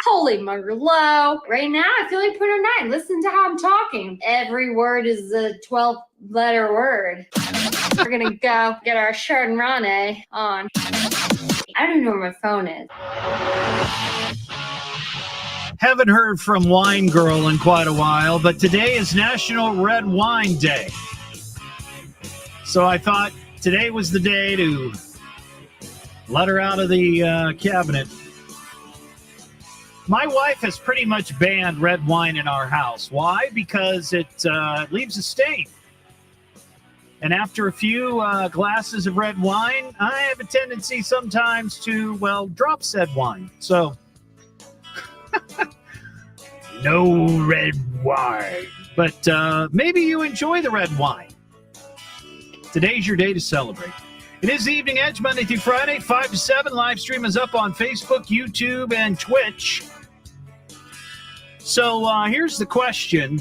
Holy Muggerlow. Right now, I feel like putting 9. Listen to how I'm talking. Every word is a 12-letter word. We're going to go get our Chardonnay on. I don't know where my phone is. Haven't heard from Wine Girl in quite a while, but today is National Red Wine Day. So I thought today was the day to let her out of the cabinet. My wife has pretty much banned red wine in our house. Why? Because it leaves a stain. And after a few glasses of red wine, I have a tendency sometimes to, drop said wine. So, no red wine. But maybe you enjoy the red wine. Today's your day to celebrate. It is the Evening Edge, Monday through Friday, 5 to 7. Live stream is up on Facebook, YouTube, and Twitch. So here's the question.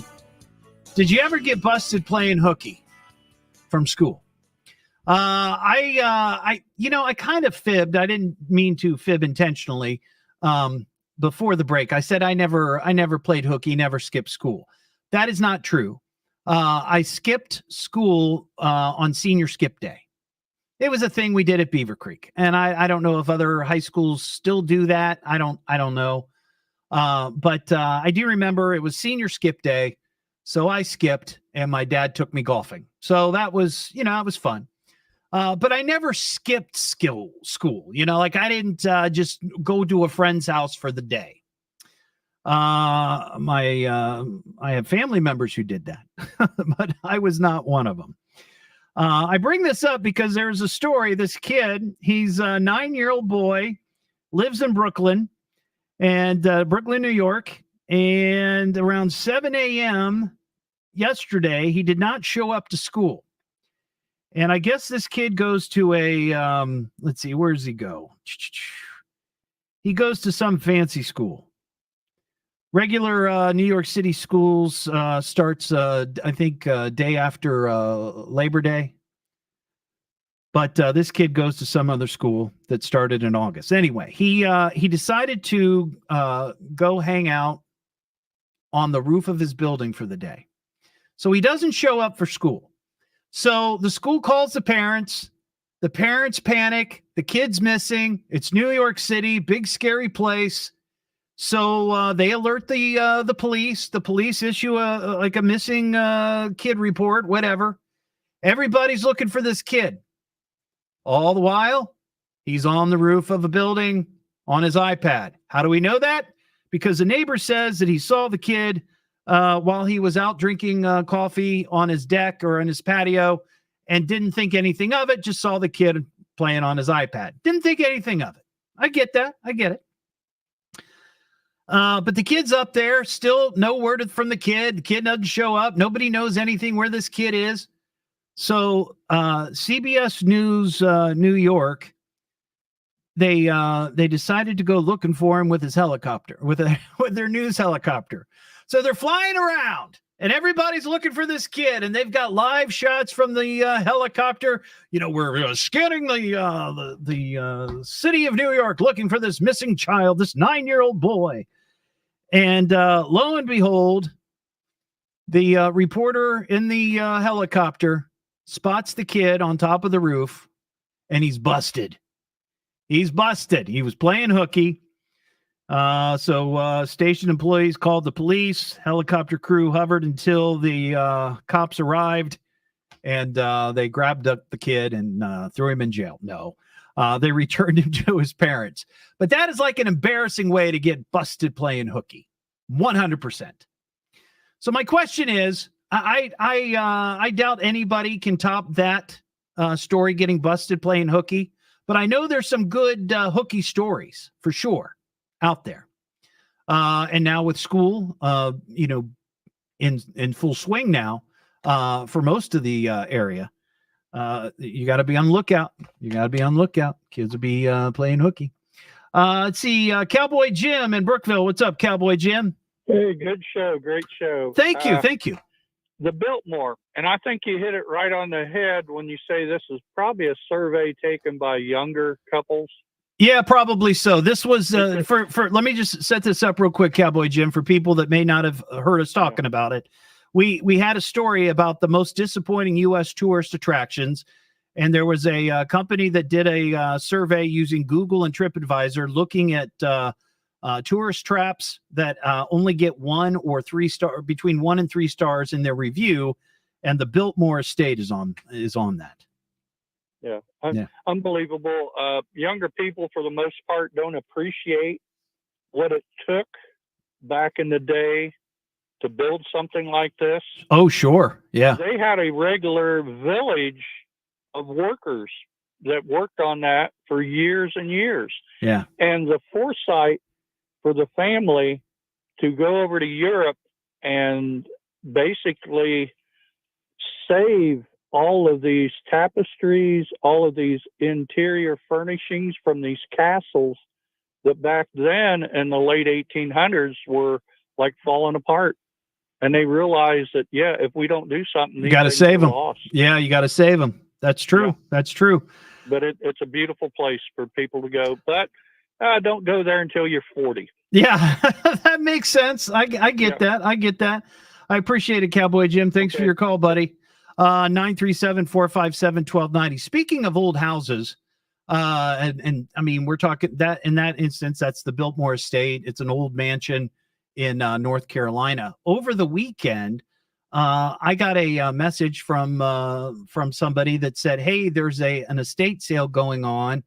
Did you ever get busted playing hooky from school? I kind of fibbed. I didn't mean to fib intentionally before the break. I said I never played hooky, never skipped school. That is not true. I skipped school on senior skip day. It was a thing we did at Beaver Creek, and I don't know if other high schools still do that. I don't know. But I do remember it was senior skip day, so I skipped, and my dad took me golfing. So that was, it was fun. But I never skipped school. Like I didn't just go to a friend's house for the day. I have family members who did that, but I was not one of them. I bring this up because there's a story. This kid, he's a 9-year-old boy, lives in Brooklyn, and Brooklyn, New York. And around 7 a.m. yesterday, he did not show up to school. And I guess this kid goes to a, let's see, where does he go? He goes to some fancy school. Regular New York City schools starts, I think, day after Labor Day. But this kid goes to some other school that started in August. Anyway, he decided to go hang out on the roof of his building for the day. So he doesn't show up for school. So the school calls the parents. The parents panic. The kid's missing. It's New York City, big scary place. So they alert the police. The police issue a missing kid report, whatever. Everybody's looking for this kid. All the while, he's on the roof of a building on his iPad. How do we know that? Because the neighbor says that he saw the kid while he was out drinking coffee on his deck or on his patio and didn't think anything of it, just saw the kid playing on his iPad. Didn't think anything of it. I get that. I get it. But the kid's up there, still no word from the kid. The kid doesn't show up. Nobody knows anything where this kid is. So CBS News New York, they decided to go looking for him with his helicopter, with their news helicopter. So they're flying around, and everybody's looking for this kid, and they've got live shots from the helicopter. We're scanning the city of New York, looking for this missing child, this 9-year-old boy. And lo and behold, the reporter in the helicopter spots the kid on top of the roof, and he's busted. He's busted. He was playing hooky. So station employees called the police. Helicopter crew hovered until the cops arrived, and they grabbed up the kid and threw him in jail. No, they returned him to his parents. But that is like an embarrassing way to get busted playing hooky. 100%. So my question is, I doubt anybody can top that story, getting busted playing hooky. But I know there's some good hooky stories for sure out there. And now with school, in full swing now, for most of the area, you got to be on lookout. Kids will be playing hooky. Let's see, Cowboy Jim in Brookville. What's up, Cowboy Jim? Hey, good show. Great show. Thank you. The Biltmore, and I think you hit it right on the head when you say this is probably a survey taken by younger couples. Yeah, probably so. This was for let me just set this up real quick, Cowboy Jim, for people that may not have heard us talking about it. We had a story about the most disappointing U.S. tourist attractions, and there was a company that did a survey using Google and TripAdvisor looking at tourist traps that only get 1 or 3 star, between 1 and 3 stars in their review, and the Biltmore Estate is on that. Yeah. Unbelievable. Younger people, for the most part, don't appreciate what it took back in the day to build something like this. Oh, sure. Yeah. They had a regular village of workers that worked on that for years and years. Yeah. And the foresight for the family to go over to Europe and basically save all of these tapestries, all of these interior furnishings from these castles that back then in the late 1800s were like falling apart. And they realized that, if we don't do something, you got to save them. Lost. Yeah, you got to save them. That's true. Yeah. That's true. But it's a beautiful place for people to go. But don't go there until you're 40. Yeah, that makes sense. I get that. I get that. I appreciate it, Cowboy Jim. Thanks for your call, buddy. 937-457-1290. Speaking of old houses, and I mean, we're talking that in that instance, that's the Biltmore Estate. It's an old mansion in North Carolina. Over the weekend, I got a message from somebody that said, "Hey, there's an estate sale going on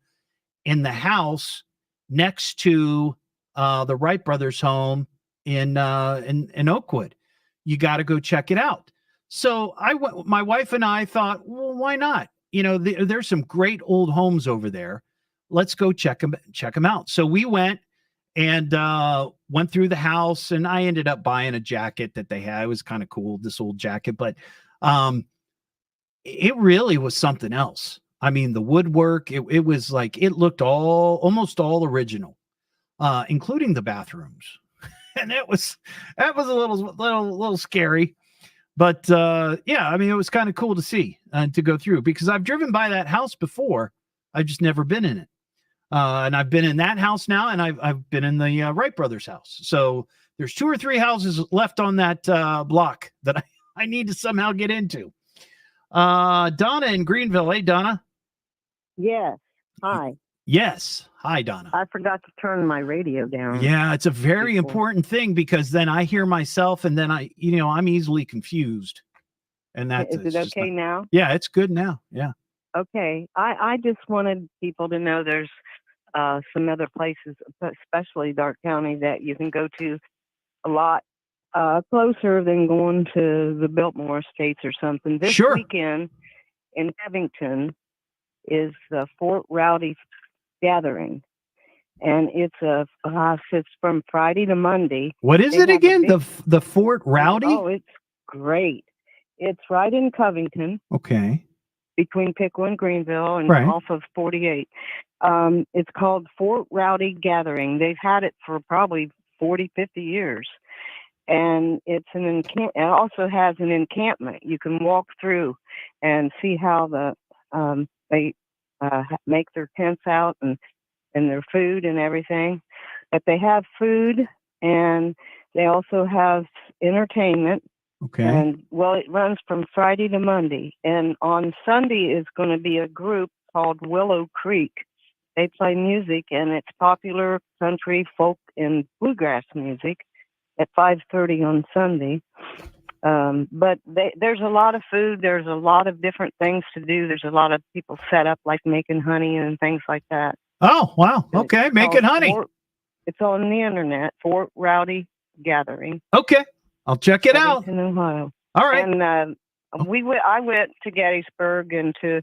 in the house next to the Wright brothers' home in Oakwood. You got to go check it out." So my wife and I thought, well, why not? There's some great old homes over there. Let's go check them out. So we went and went through the house, and I ended up buying a jacket that they had. It was kind of cool, this old jacket, but it really was something else. I mean, the woodwork, it was like, it looked almost all original, including the bathrooms. And that was a little scary. But I mean, it was kind of cool to see and to go through, because I've driven by that house before. I've just never been in it. And I've been in that house now, and I've been in the Wright brothers' house. So there's 2 or 3 houses left on that block that I need to somehow get into. Donna in Greenville. Hey, Donna. Yes. Hi. Yes. Hi, Donna. I forgot to turn my radio down. Yeah, it's a very important thing, because then I hear myself, and then I'm easily confused. And is it okay now? Yeah, it's good now. Yeah. Okay. I just wanted people to know there's some other places, especially Dark County, that you can go to a lot closer than going to the Biltmore Estates or something. This weekend in Covington is the Fort Rowdy Gathering, and it's from Friday to Monday. What is it again? The Fort Rowdy? Oh, it's great. It's right in Covington. Okay. Between Piqua and Greenville, and right off of 48. It's called Fort Rowdy Gathering. They've had it for probably 40, 50 years. And it's it also has an encampment. You can walk through and see how they make their tents out and their food and everything. But they have food, and they also have entertainment. Okay. And it runs from Friday to Monday. And on Sunday is going to be a group called Willow Creek. They play music, and it's popular country, folk, and bluegrass music at 5:30 on Sunday. But there's a lot of food. There's a lot of different things to do. There's a lot of people set up, like making honey and things like that. Oh, wow. Okay, making honey. It's on the internet, Fort Rowdy Gathering. Okay, I'll check it out. In Ohio. All right. And I went to Gettysburg and to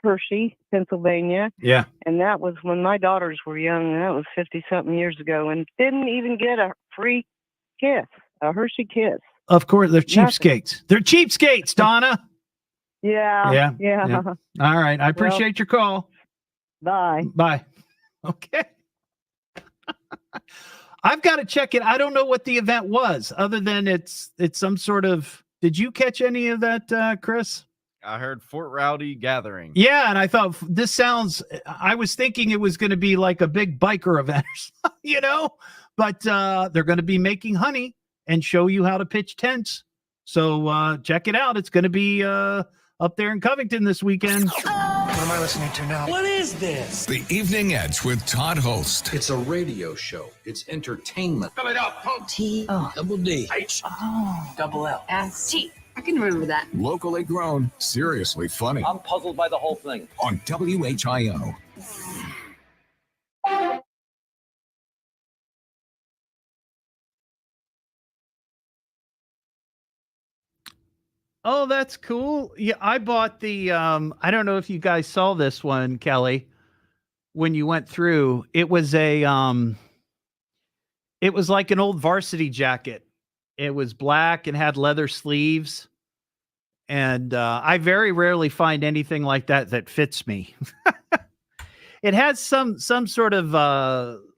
Hershey, Pennsylvania. Yeah. And that was when my daughters were young, and that was 50-something years ago, and didn't even get a free kiss, a Hershey kiss. Of course, they're cheapskates. They're cheapskates, Donna. Yeah. All right. I appreciate your call. Bye. Bye. Okay. I've got to check it. I don't know what the event was, other than it's some sort of. Did you catch any of that, Chris? I heard Fort Rowdy Gathering. Yeah, and I thought this sounds. I was thinking it was going to be like a big biker event, or something, But they're going to be making honey and show you how to pitch tents. So check it out. It's going to be up there in Covington this weekend. What am I listening to now? What is this? The Evening Edge with Todd Hollst. It's a radio show. It's entertainment. Fill it up, folks. Double D. H. Double L. S-T. I can remember that. Locally grown, seriously funny. I'm puzzled by the whole thing. On WHIO. Oh, that's cool. Yeah, I bought the I don't know if you guys saw this one, Kelly, when you went through. It was like an old varsity jacket. It was black and had leather sleeves. And I very rarely find anything like that fits me. It has some sort of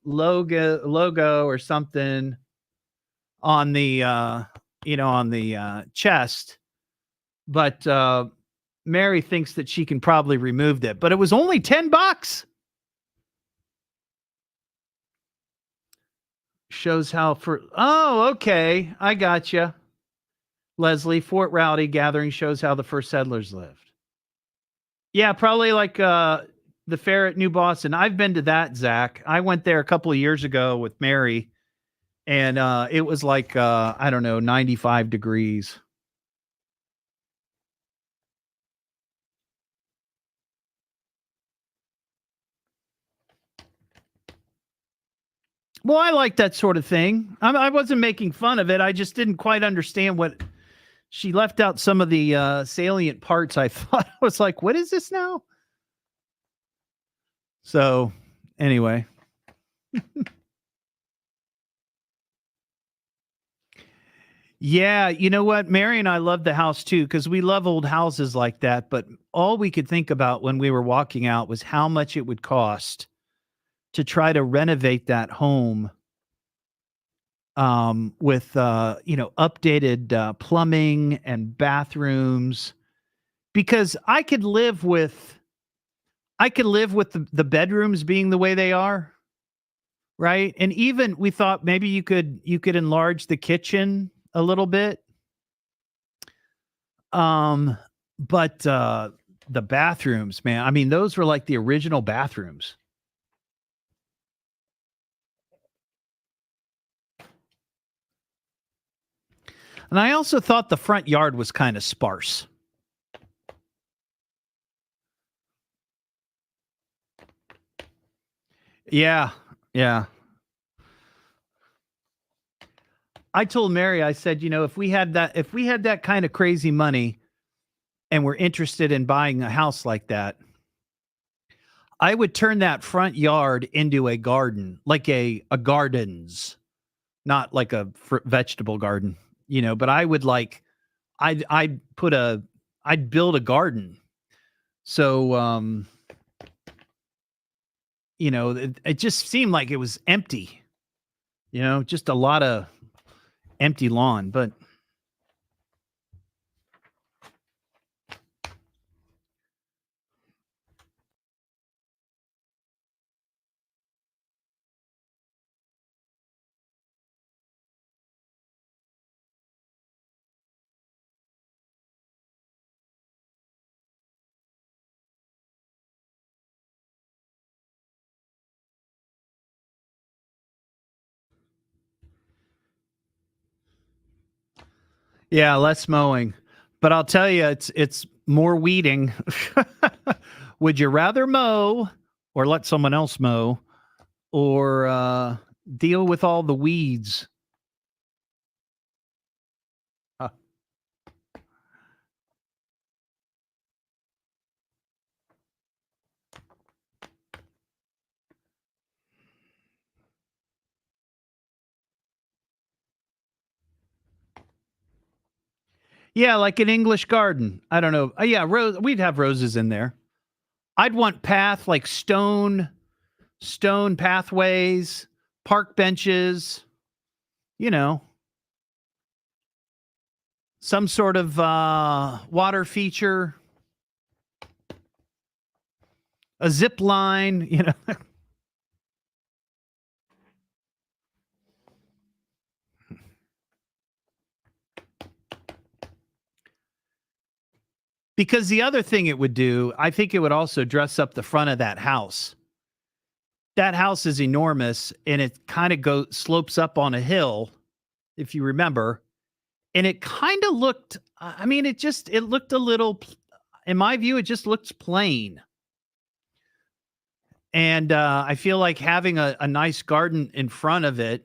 logo or something on the on the chest. But Mary thinks that she can probably remove that. But it was only $10. Shows how okay. I gotcha. Leslie, Fort Rowdy Gathering shows how the first settlers lived. Yeah, probably like the fair at New Boston. I've been to that, Zach. I went there a couple of years ago with Mary, and it was like, 95 degrees. Well, I like that sort of thing. I wasn't making fun of it. I just didn't quite understand what she left out. Some of the salient parts. I thought I was like, what is this now? So anyway. Yeah, you know what? Mary and I love the house too, because we love old houses like that. But all we could think about when we were walking out was how much it would cost to try to renovate that home with updated plumbing and bathrooms, because I could live with the bedrooms being the way they are, right? And even we thought maybe you could enlarge the kitchen a little bit, but the bathrooms, man, I mean, those were like the original bathrooms. And I also thought the front yard was kind of sparse. Yeah. I told Mary, I said, if we had that kind of crazy money and we're interested in buying a house like that, I would turn that front yard into a garden, like a gardens, not like a vegetable garden. But I would I'd build a garden. So, it just seemed like it was empty, just a lot of empty lawn, but Yeah, less mowing. But I'll tell you, it's more weeding. Would you rather mow or let someone else mow or deal with all the weeds? Yeah, like an English garden. I don't know. Yeah, we'd have roses in there. I'd want like stone pathways, park benches, some sort of water feature, a zip line, Because the other thing it would do, I think it would also dress up the front of that house. That house is enormous, and it kind of slopes up on a hill, if you remember. And it kind of looked, it looked a little, in my view, it just looks plain. And I feel like having a nice garden in front of it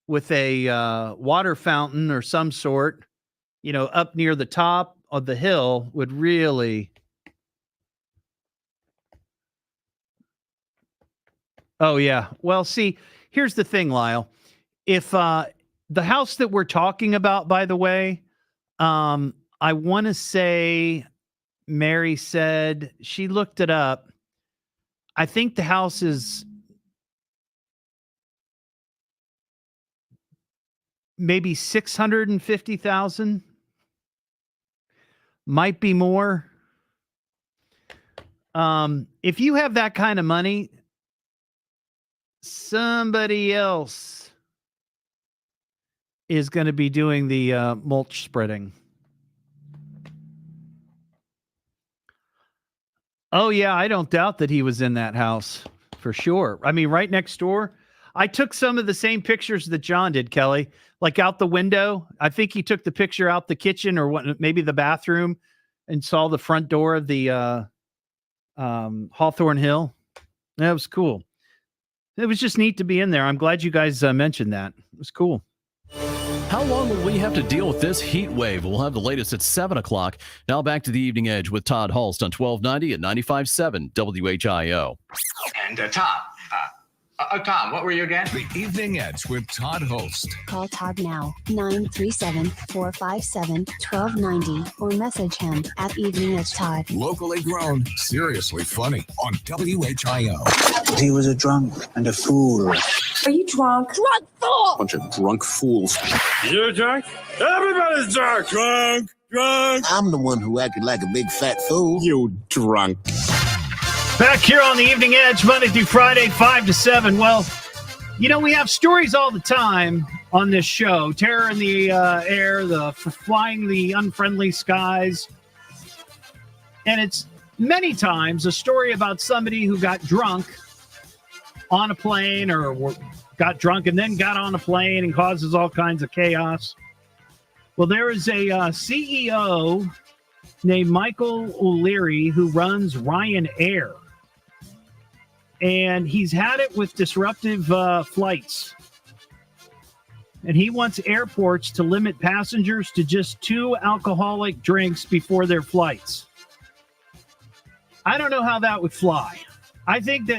with a water fountain or some sort, up near the top of the hill would really. Oh, yeah. Well, see, here's the thing, Lyle. If the house that we're talking about, by the way, I want to say Mary said she looked it up. I think the house is maybe 650,000. Might be more. If you have that kind of money, somebody else is going to be doing the mulch spreading. Oh, yeah, I don't doubt that he was in that house for sure. I mean, right next door. I took some of the same pictures that John did, Kelly, like out the window. I think he took the picture out the kitchen or maybe the bathroom and saw the front door of the Hawthorne Hill. That was cool. It was just neat to be in there. I'm glad you guys mentioned that. It was cool. How long will we have to deal with this heat wave? We'll have the latest at 7 o'clock. Now back to the Evening Edge with Todd Hollst on 1290 at 95.7 WHIO. And Tom, what were you again? The Evening Edge with Todd Hollst. Call Todd now, 937-457-1290, or message him at Evening Edge Todd. Locally grown, seriously funny on WHIO. He was a drunk and a fool. Are you drunk? Drunk fool! Bunch of drunk fools. You're drunk? Everybody's drunk! Drunk! I'm the one who acted like a big fat fool. You drunk. Back here on the Evening Edge, Monday through Friday, 5 to 7. Well, we have stories all the time on this show. Terror in the air, flying the unfriendly skies. And it's many times a story about somebody who got drunk on a plane or got drunk and then got on a plane and causes all kinds of chaos. Well, there is a CEO named Michael O'Leary who runs Ryanair. And he's had it with disruptive flights. And he wants airports to limit passengers to just 2 alcoholic drinks before their flights. I don't know how that would fly. I think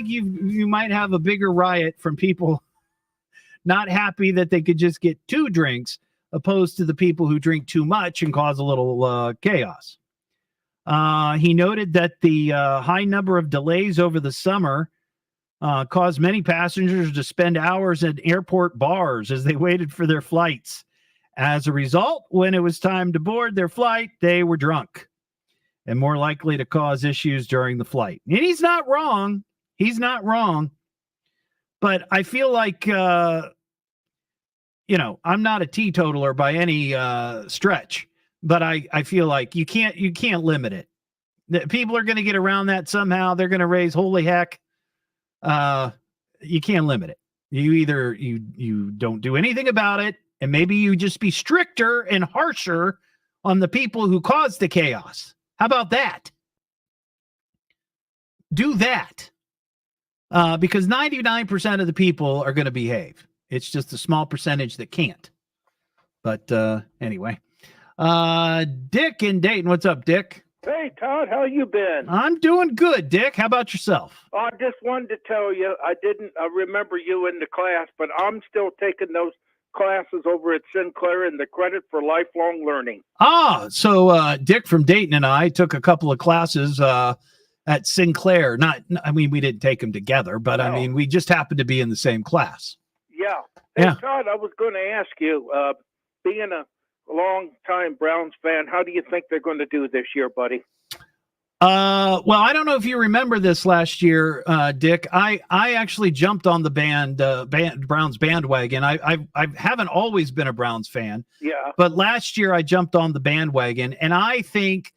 you might have a bigger riot from people not happy that they could just get 2 drinks opposed to the people who drink too much and cause a little chaos. He noted that the high number of delays over the summer caused many passengers to spend hours at airport bars as they waited for their flights. As a result, when it was time to board their flight, they were drunk and more likely to cause issues during the flight. And he's not wrong. He's not wrong. But I feel like, I'm not a teetotaler by any stretch. But I feel like you can't limit it. People are going to get around that somehow. They're going to raise holy heck. You can't limit it. You either you don't do anything about it, And maybe you just be stricter and harsher on the people who caused the chaos. How about that? Do that. Because 99% of the people are going to behave. It's just a small percentage that can't. But anyway. Dick in Dayton. What's up, Dick? Hey, Todd, how you been? I'm doing good, Dick. How about yourself? I just wanted to tell you, I didn't remember you in the class, but I'm still taking those classes over at Sinclair in the Credit for Lifelong Learning. So Dick from Dayton and I took a couple of classes at Sinclair. We didn't take them together, but No. we just happened to be in the same class. Yeah. Hey, Yeah. Todd, I was going to ask you, being a long-time Browns fan, how do you think they're going to do this year, buddy? Well, I don't know if you remember this last year, Dick. I actually jumped on the Browns bandwagon. I haven't always been a Browns fan. Yeah. But last year I jumped on the bandwagon, and I think,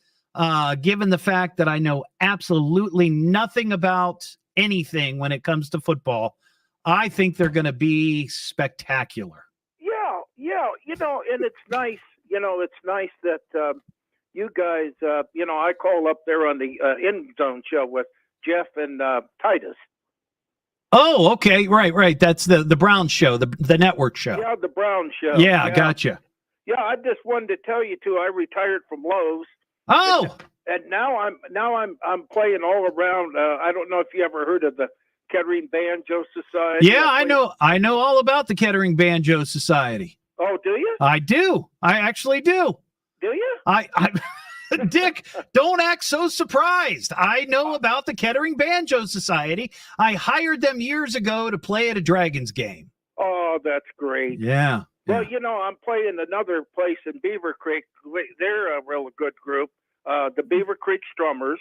given the fact that I know absolutely nothing about anything when it comes to football, I think they're going to be spectacular. Yeah, and it's nice, that you guys, I call up there on the End Zone show with Jeff and Titus. Oh, okay, right. That's the Browns show, the network show. Yeah, the Brown show. Yeah, gotcha. Yeah, I just wanted to tell you too. I retired from Lowe's. Oh, and now I'm playing all around. I don't know if you ever heard of the Kettering Banjo Society. yeah, I know all about the Kettering Banjo Society. Oh, do you? I do. I actually do. Do you? I Dick, don't act so surprised. I know about the Kettering Banjo Society. I hired them years ago to play at a Dragons game. Oh, that's great. Yeah. Well, I'm playing another place in Beaver Creek. They're a real good group, the Beaver Creek Strummers,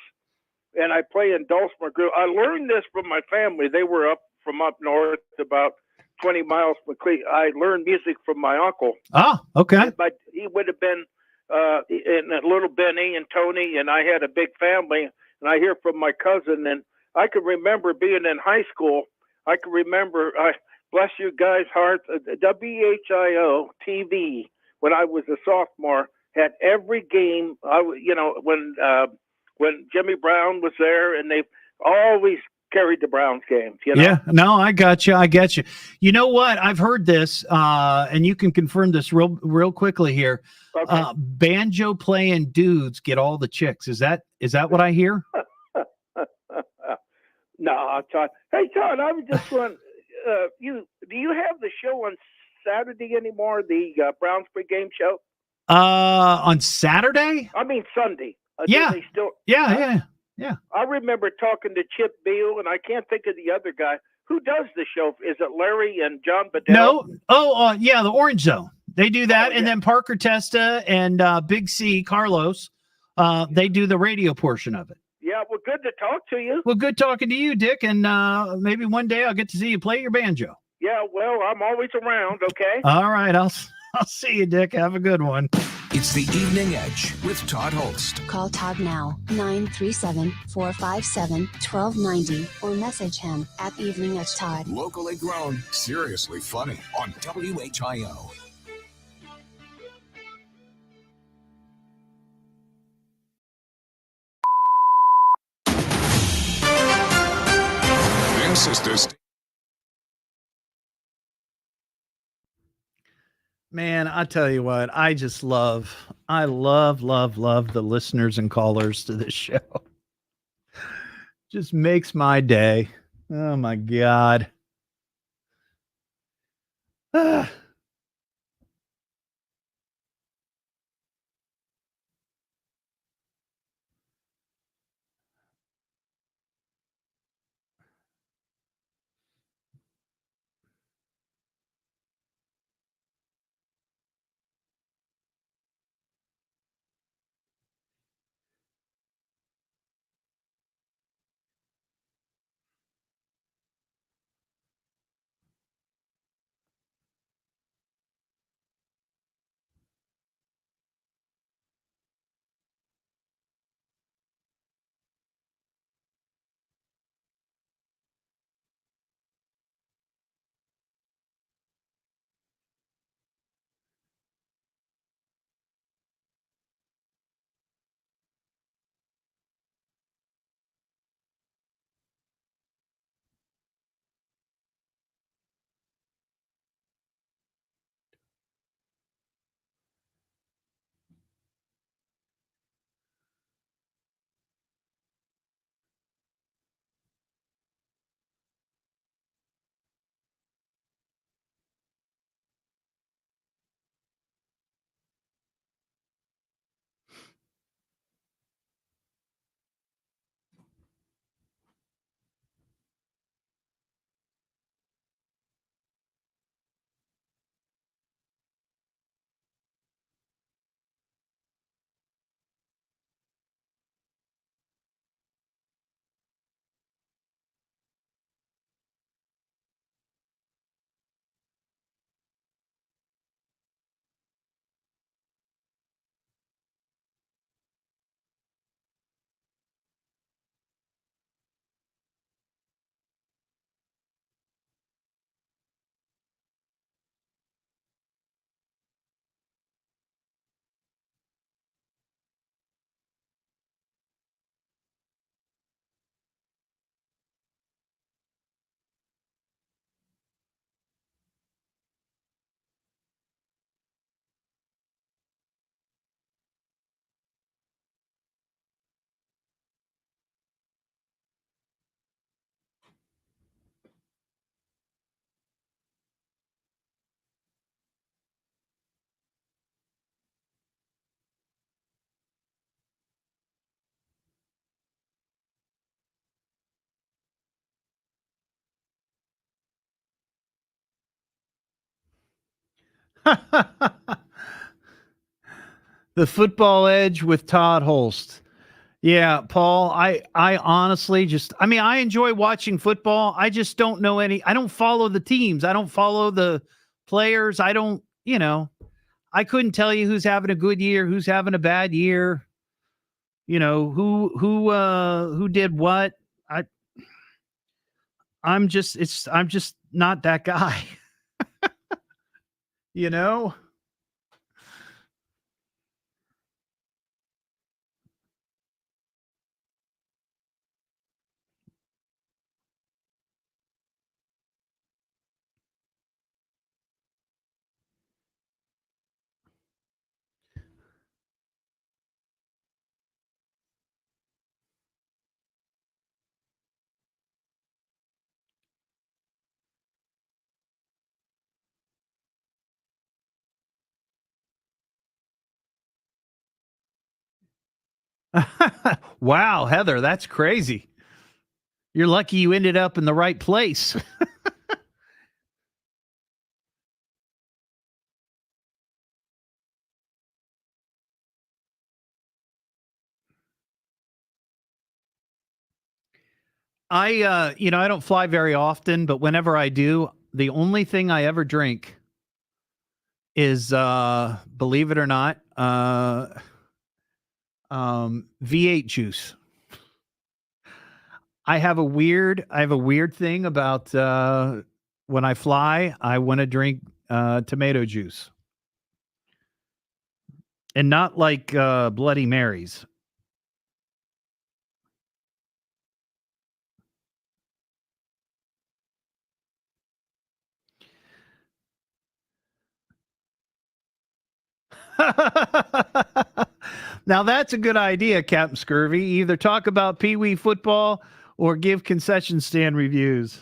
and I play in Dulcimer Group. I learned this from my family. They were from up north, about 20 miles from Cleveland. I learned music from my uncle. Oh, okay. But he would have been in Little Benny and Tony, and I had a big family. And I hear from my cousin, and I can remember being in high school. I can remember, bless you guys' hearts, WHIO TV, when I was a sophomore, had every game. When Jimmy Brown was there, and they always carried the Browns games. Yeah, no, I got you. You know what? I've heard this, and you can confirm this real quickly here. Okay. Banjo playing dudes get all the chicks. Is that what I hear? No, Todd. Hey, Todd, I was just wondering, do you have the show on Saturday anymore? The Browns pregame show? On Saturday? I mean Sunday. Yeah. They still, Yeah. I remember talking to Chip Beal, and I can't think of the other guy. Who does the show? Is it Larry and John Bedell? No. Oh, yeah, the Orange Zone. They do that, and yeah. then Parker Testa and Big C, Carlos, they do the radio portion of it. Yeah, well, good to talk to you. Well, good talking to you, Dick, and maybe one day I'll get to see you play your banjo. Yeah, well, I'm always around, okay? All right, I'll see you, Dick. Have a good one. It's the Evening Edge with Todd Hollst. Call Todd now, 937-457-1290, or message him at Evening Edge Todd. Locally grown, seriously funny on WHIO. This is the Man, I tell you what, I love the listeners and callers to this show. Just makes my day. Oh my God. The Football Edge with Todd Hollst. Yeah, Paul, I honestly I enjoy watching football. I just don't know I don't follow the teams. I don't follow the players. I don't, I couldn't tell you who's having a good year, who's having a bad year. Who did what. I'm just not that guy. Wow, Heather, that's crazy. You're lucky you ended up in the right place. I don't fly very often, but whenever I do, the only thing I ever drink is, believe it or not, V8 juice. I have a weird thing about when I fly, I want to drink tomato juice. And not like Bloody Marys. Now that's a good idea, Captain Scurvy. Either talk about Pee Wee football or give concession stand reviews.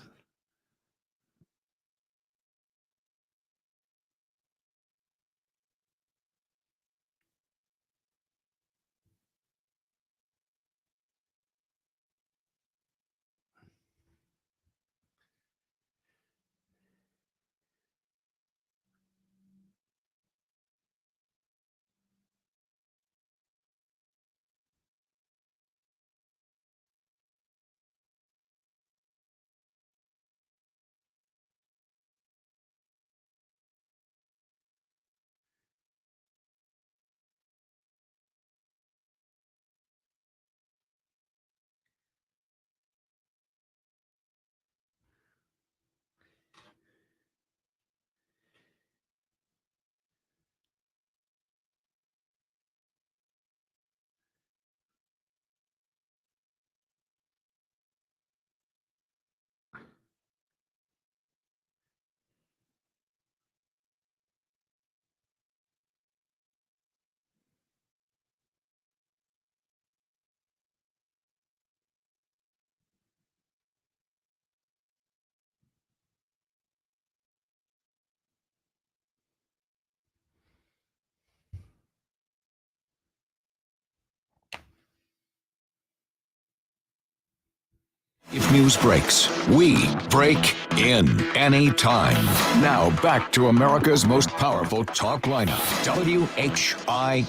If news breaks, we break in anytime. Now back to America's most powerful talk lineup, WHIO.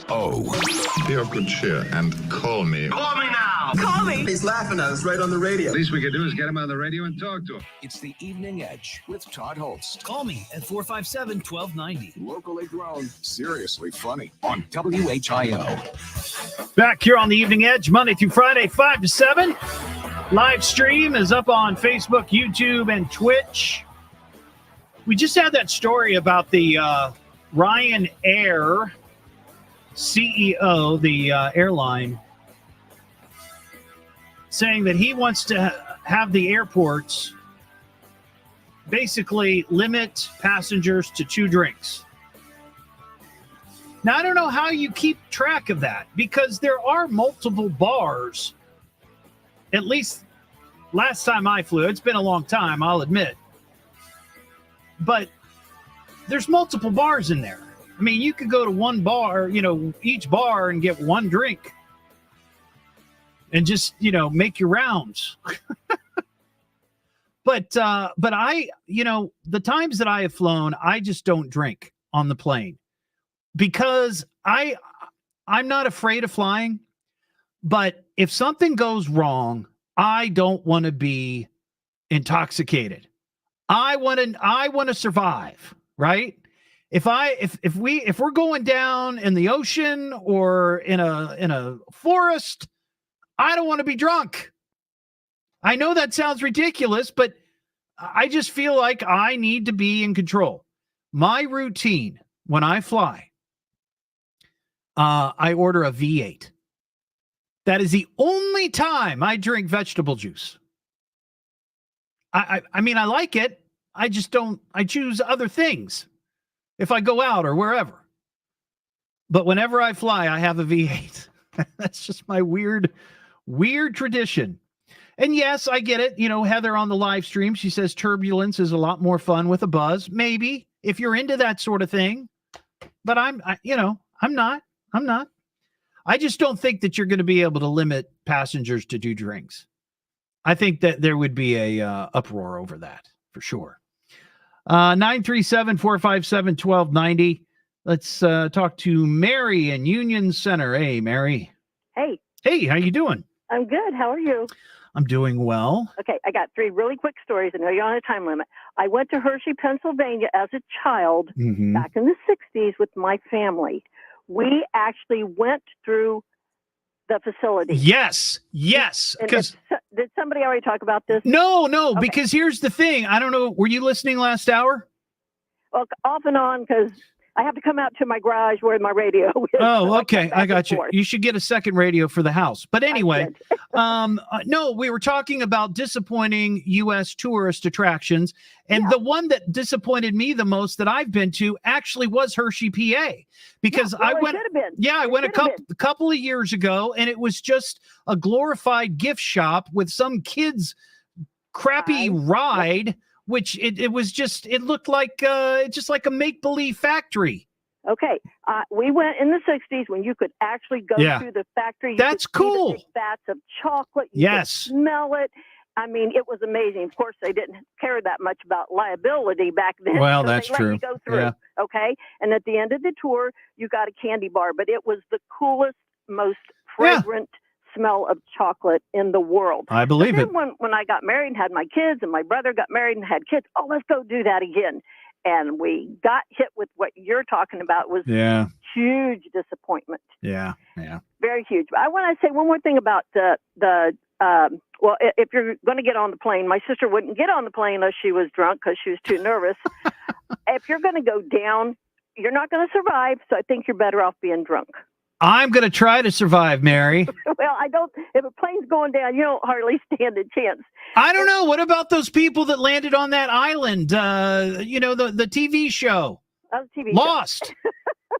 Be of good cheer and call me. Call me now! Call me! He's laughing at us right on the radio. Least we could do is get him on the radio and talk to him. It's the Evening Edge with Todd Hollst. Call me at 457-1290. Locally grown, seriously funny on WHIO. Back here on the Evening Edge, Monday through Friday, 5 to 7. Live stream is up on Facebook, YouTube, and Twitch. We just had that story about the Ryanair CEO, the airline, saying that he wants to have the airports basically limit passengers to 2 drinks. Now, I don't know how you keep track of that because there are multiple bars. At least last time I flew, it's been a long time, I'll admit. But there's multiple bars in there. I mean, you could go to one bar, each bar and get 1 drink and just, make your rounds. But I, the times that I have flown, I just don't drink. on the plane because I'm not afraid of flying, but if something goes wrong, I don't want to be intoxicated. I want to survive, right? If we're going down in the ocean or in a forest, I don't want to be drunk. I know that sounds ridiculous, but I just feel like I need to be in control. My routine when I fly, I order a V8. That is the only time I drink vegetable juice. I mean, I like it. I just don't. I choose other things if I go out or wherever. But whenever I fly, I have a V8. That's just my weird tradition. And yes, I get it. You know, Heather on the live stream, she says turbulence is a lot more fun with a buzz. Maybe if you're into that sort of thing. But I'm not. I just don't think that you're going to be able to limit passengers to 2 drinks. I think that there would be a uproar over that for sure. 937-457-1290. Let's talk to Mary in Union Center. Hey, Mary. Hey. Hey, how you doing? I'm good. How are you? I'm doing well. Okay, I got 3 really quick stories. I know you're on a time limit. I went to Hershey, Pennsylvania as a child back in the 60s with my family. We actually went through the facility. Yes. Because did somebody already talk about this? No, okay. Because here's the thing. I don't know. Were you listening last hour? Well, off and on, because I have to come out to my garage where my radio is. Oh, okay. I got you. You should get a second radio for the house. But anyway, no, we were talking about disappointing U.S. tourist attractions. And the one that disappointed me the most that I've been to actually was Hershey, PA. Because I went a couple of years ago, and it was just a glorified gift shop with some kids' crappy ride. Which it was just, it looked like just like a make-believe factory. Okay. We went in the 60s when you could actually go to the factory. That's cool. See the big vats of chocolate. You could smell it. I mean, it was amazing. Of course, they didn't care that much about liability back then. Well, so that's they let true. you go through, Yeah. okay? And at the end of the tour, you got a candy bar. But it was the coolest, most fragrant smell of chocolate in the world. I believe it. When I got married and had my kids, and my brother got married and had kids, let's go do that again. And we got hit with what you're talking about was huge disappointment. Yeah. Very huge. But I want to say one more thing about if you're going to get on the plane, my sister wouldn't get on the plane unless she was drunk because she was too nervous. If you're going to go down, you're not going to survive. So I think you're better off being drunk. I'm going to try to survive, Mary. Well, if a plane's going down, you don't hardly stand a chance. I don't know. What about those people that landed on that island? The TV show. Oh, the TV Lost. Show.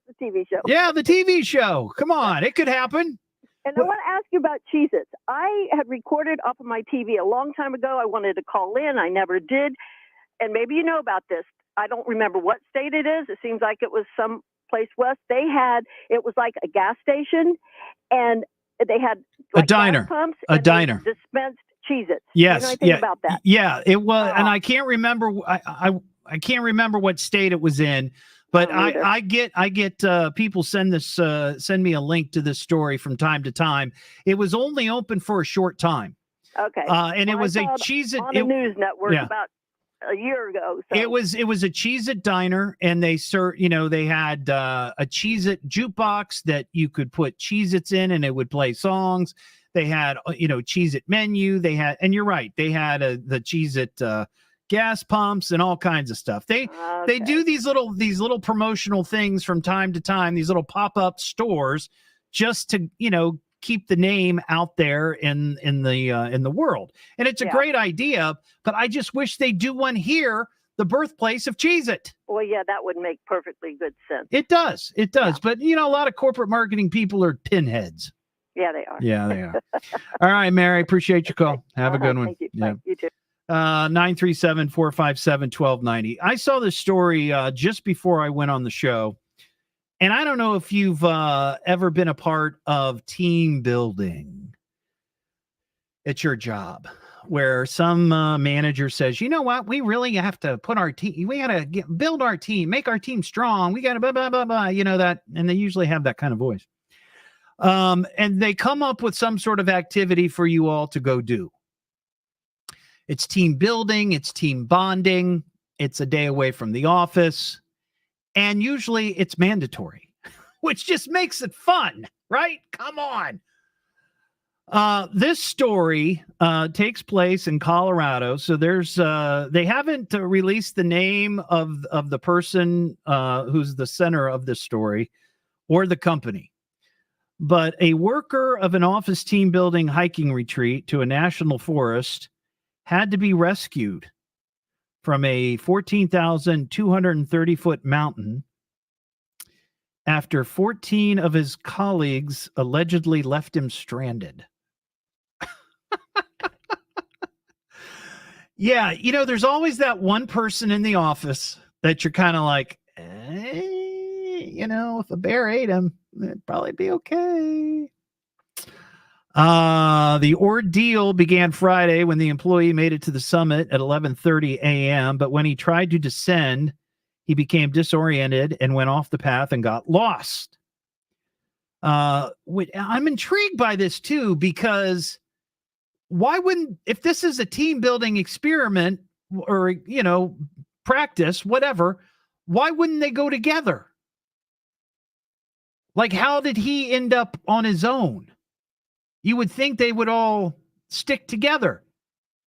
The TV show. Yeah, the TV show. Come on. It could happen. And I want to ask you about Cheez-Its. I had recorded off of my TV a long time ago. I wanted to call in. I never did. And maybe you know about this. I don't remember what state it is. It seems like it was some place west. It was like a gas station, and they had a diner, pumps, diner dispensed Cheez-Its. Yes, you know anything about that? Yeah, it was, and I can't remember. I can't remember what state it was in, but I get people send me a link to this story from time to time. It was only open for a short time. Okay, and it was a Cheez-It on the news network about a year ago. So. It was a Cheez-It diner, and they had a Cheez-It jukebox that you could put Cheez-Its in, and it would play songs. They had Cheez-It menu. They had, and you're right, they had the Cheez-It gas pumps and all kinds of stuff. They do these little promotional things from time to time. These little pop-up stores just to keep the name out there in the world. And it's a great idea, but I just wish they do one here, the birthplace of Cheez-It. Well, yeah, that would make perfectly good sense. It does. Yeah. But a lot of corporate marketing people are pinheads. Yeah, they are. Yeah, they are. All right, Mary, appreciate your call. Have a good one. Thank you. Yeah. Bye. You too. 937-457-1290. I saw this story just before I went on the show. And I don't know if you've ever been a part of team building at your job. where some manager says, you know what, we really have to put our team, we got to build our team, make our team strong. We got to blah, blah, blah, blah, that. And they usually have that kind of voice. And they come up with some sort of activity for you all to go do. It's team building, it's team bonding, it's a day away from the office, and usually it's mandatory, which just makes it fun, right? Come on. This story takes place in Colorado. So there's they haven't released the name of the person who's the center of this story or the company. But a worker of an office team building hiking retreat to a national forest had to be rescued from a 14,230-foot mountain after 14 of his colleagues allegedly left him stranded. Yeah, there's always that one person in the office that you're kind of like, if a bear ate him, it'd probably be okay. The ordeal began Friday when the employee made it to the summit at 11:30 a.m., but when he tried to descend, he became disoriented and went off the path and got lost. I'm intrigued by this, too, because why wouldn't, if this is a team building experiment or, practice, whatever, why wouldn't they go together? Like, how did he end up on his own? You would think they would all stick together.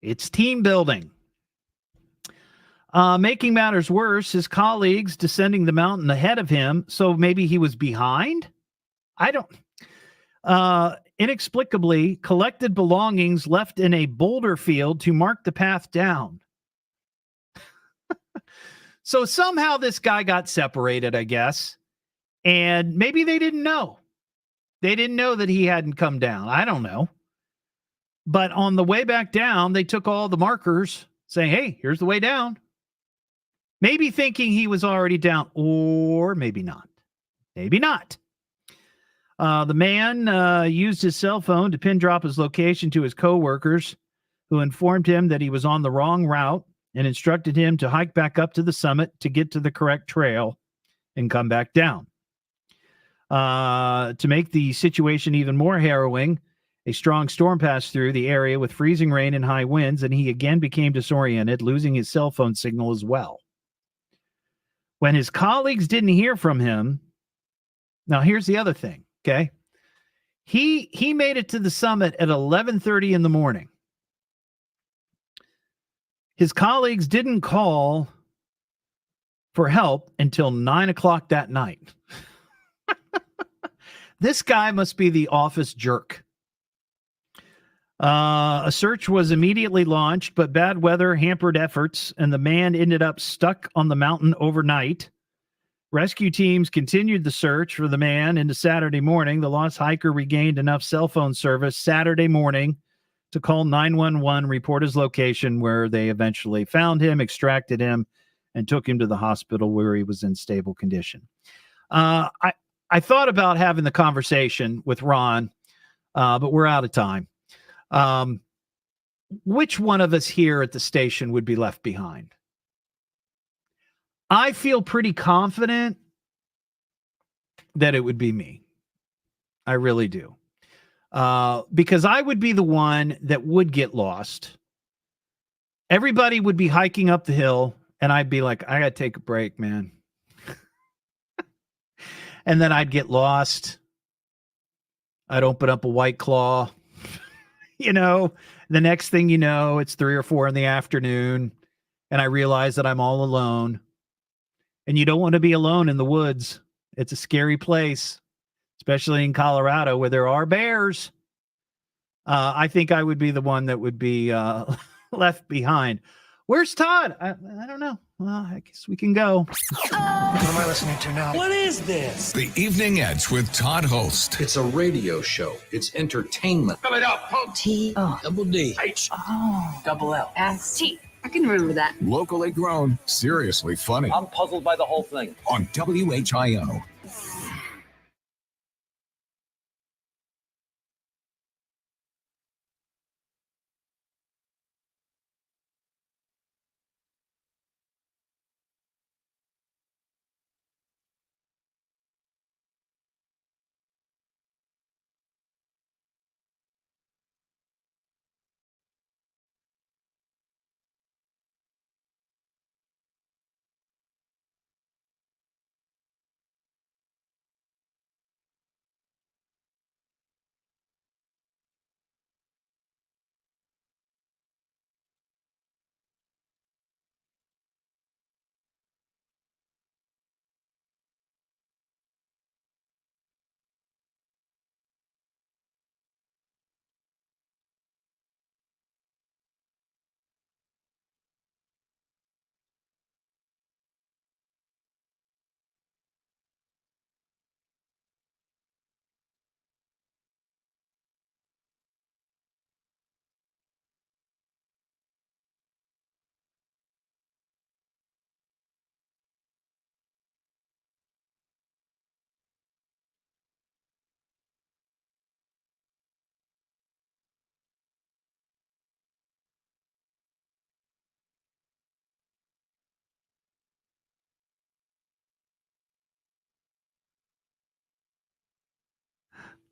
It's team building. Making matters worse, his colleagues descending the mountain ahead of him, so maybe he was behind? I don't... Inexplicably, collected belongings left in a boulder field to mark the path down. So somehow this guy got separated, I guess. And maybe they didn't know. They didn't know that he hadn't come down. I don't know. But on the way back down, they took all the markers saying, hey, here's the way down. Maybe thinking he was already down, or maybe not. Maybe not. The man used his cell phone to pin drop his location to his coworkers, who informed him that he was on the wrong route and instructed him to hike back up to the summit to get to the correct trail and come back down. To make the situation even more harrowing, a strong storm passed through the area with freezing rain and high winds, and he again became disoriented, losing his cell phone signal as well. When his colleagues didn't hear from him, now here's the other thing, okay? He made it to the summit at 11:30 in the morning. His colleagues didn't call for help until 9 o'clock that night. This guy must be the office jerk. A search was immediately launched, but bad weather hampered efforts, and the man ended up stuck on the mountain overnight. Rescue teams continued the search for the man into Saturday morning. The lost hiker regained enough cell phone service Saturday morning to call 911, report his location, where they eventually found him, extracted him, and took him to the hospital where he was in stable condition. I thought about having the conversation with Ron, but we're out of time. Which one of us here at the station would be left behind? I feel pretty confident that it would be me. I really do. Because I would be the one that would get lost. Everybody would be hiking up the hill, and I'd be like, I got to take a break, man. And then I'd get lost. I'd open up a White Claw. The next thing you know, it's 3 or 4 in the afternoon, and I realize that I'm all alone. And you don't want to be alone in the woods. It's a scary place, especially in Colorado where there are bears. I think I would be the one that would be left behind. Where's Todd? I don't know. Well, I guess we can go. What am I listening to now? What is this? The Evening Edge with Todd Hollst. It's a radio show. It's entertainment. Spell it out, punk. Double D. H. Double L. S-T. I can remember that. Locally grown, seriously funny. I'm puzzled by the whole thing. On WHIO.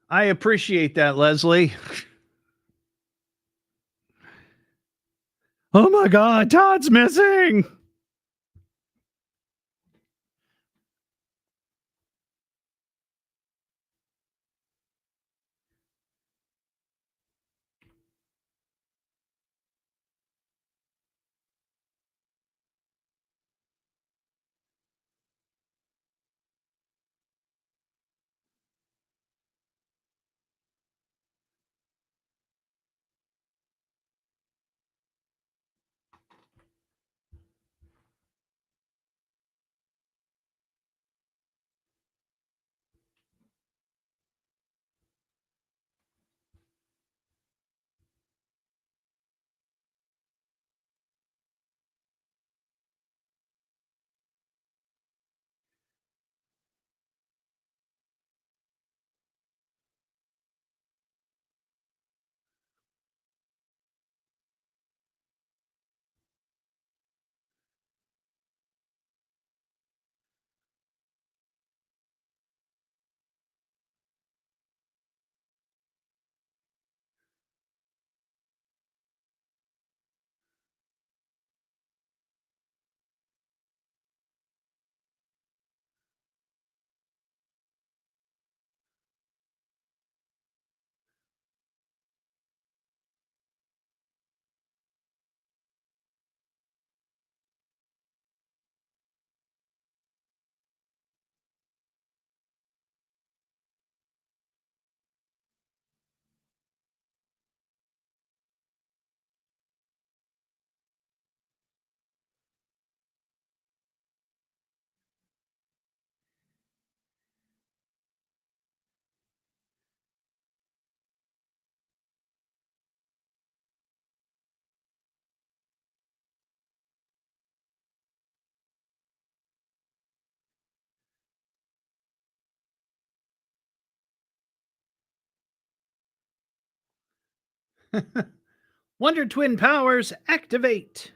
I appreciate that, Leslie. Oh my God, Todd's missing. Wonder Twin powers activate.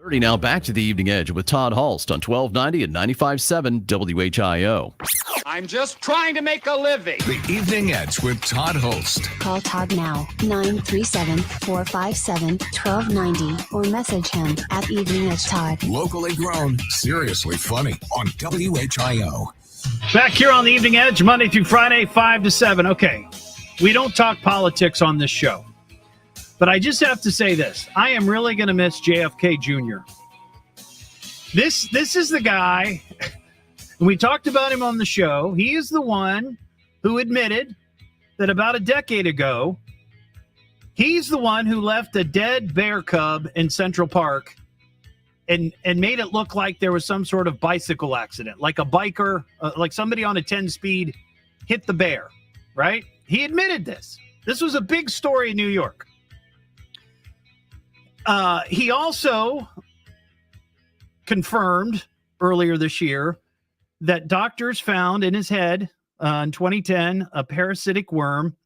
Now back to the Evening Edge with Todd Hollst on 1290 and 95.7 WHIO. I'm just trying to make a living. The Evening Edge with Todd Hollst. Call Todd now, 937-457-1290, or message him at Evening Edge Todd. Locally grown, seriously funny on WHIO. Back here on the Evening Edge, Monday through Friday, 5 to 7. Okay, we don't talk politics on this show. But I just have to say this. I am really going to miss JFK Jr. This is the guy, and we talked about him on the show. He is the one who admitted that about a decade ago, he's the one who left a dead bear cub in Central Park and made it look like there was some sort of bicycle accident, like a biker, like somebody on a 10-speed hit the bear, right? He admitted this. This was a big story in New York. He also confirmed earlier this year that doctors found in his head in 2010 a parasitic worm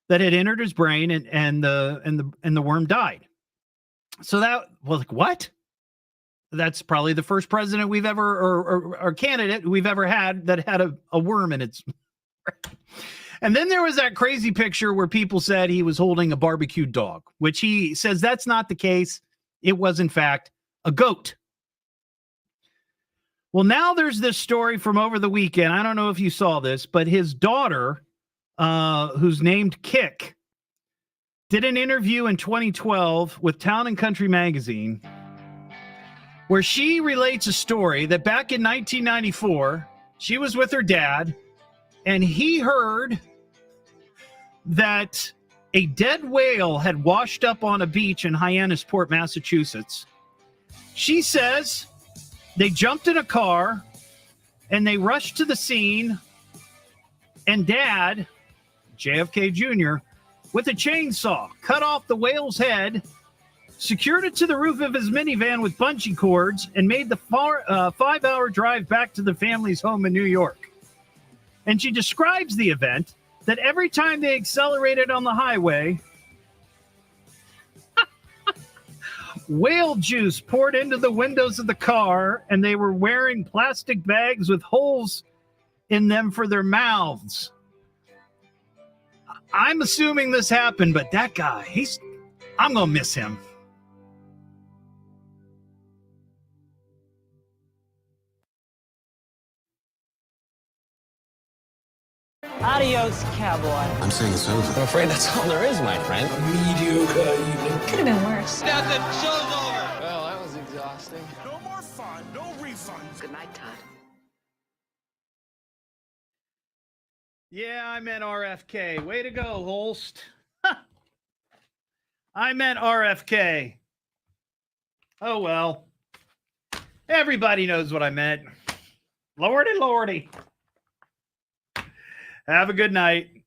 that had entered his brain, and the worm died. So that was like, what? That's probably the first president we've ever or candidate we've ever had that had a worm in its. And then there was that crazy picture where people said he was holding a barbecued dog, which he says that's not the case. It was, in fact, a goat. Well, now there's this story from over the weekend. I don't know if you saw this, but his daughter, who's named Kick, did an interview in 2012 with Town and Country magazine where she relates a story that back in 1994, she was with her dad, and he heard that a dead whale had washed up on a beach in Hyannisport, Massachusetts. She says they jumped in a car and they rushed to the scene, and Dad, JFK Jr., with a chainsaw, cut off the whale's head, secured it to the roof of his minivan with bungee cords, and made the 5-hour drive back to the family's home in New York. And she describes the event that every time they accelerated on the highway, whale juice poured into the windows of the car, and they were wearing plastic bags with holes in them for their mouths. I'm assuming this happened, but that guy, I'm going to miss him. Adios, cowboy. I'm saying it's over. I'm afraid that's all there is, my friend. Mediocre evening. Could have been worse. Nothing. Show's over. Well, that was exhausting. No more fun, no refunds. Good night, Todd. Yeah, I meant RFK. Way to go, Holst. I meant RFK. Oh, well. Everybody knows what I meant. Lordy, lordy. Have a good night.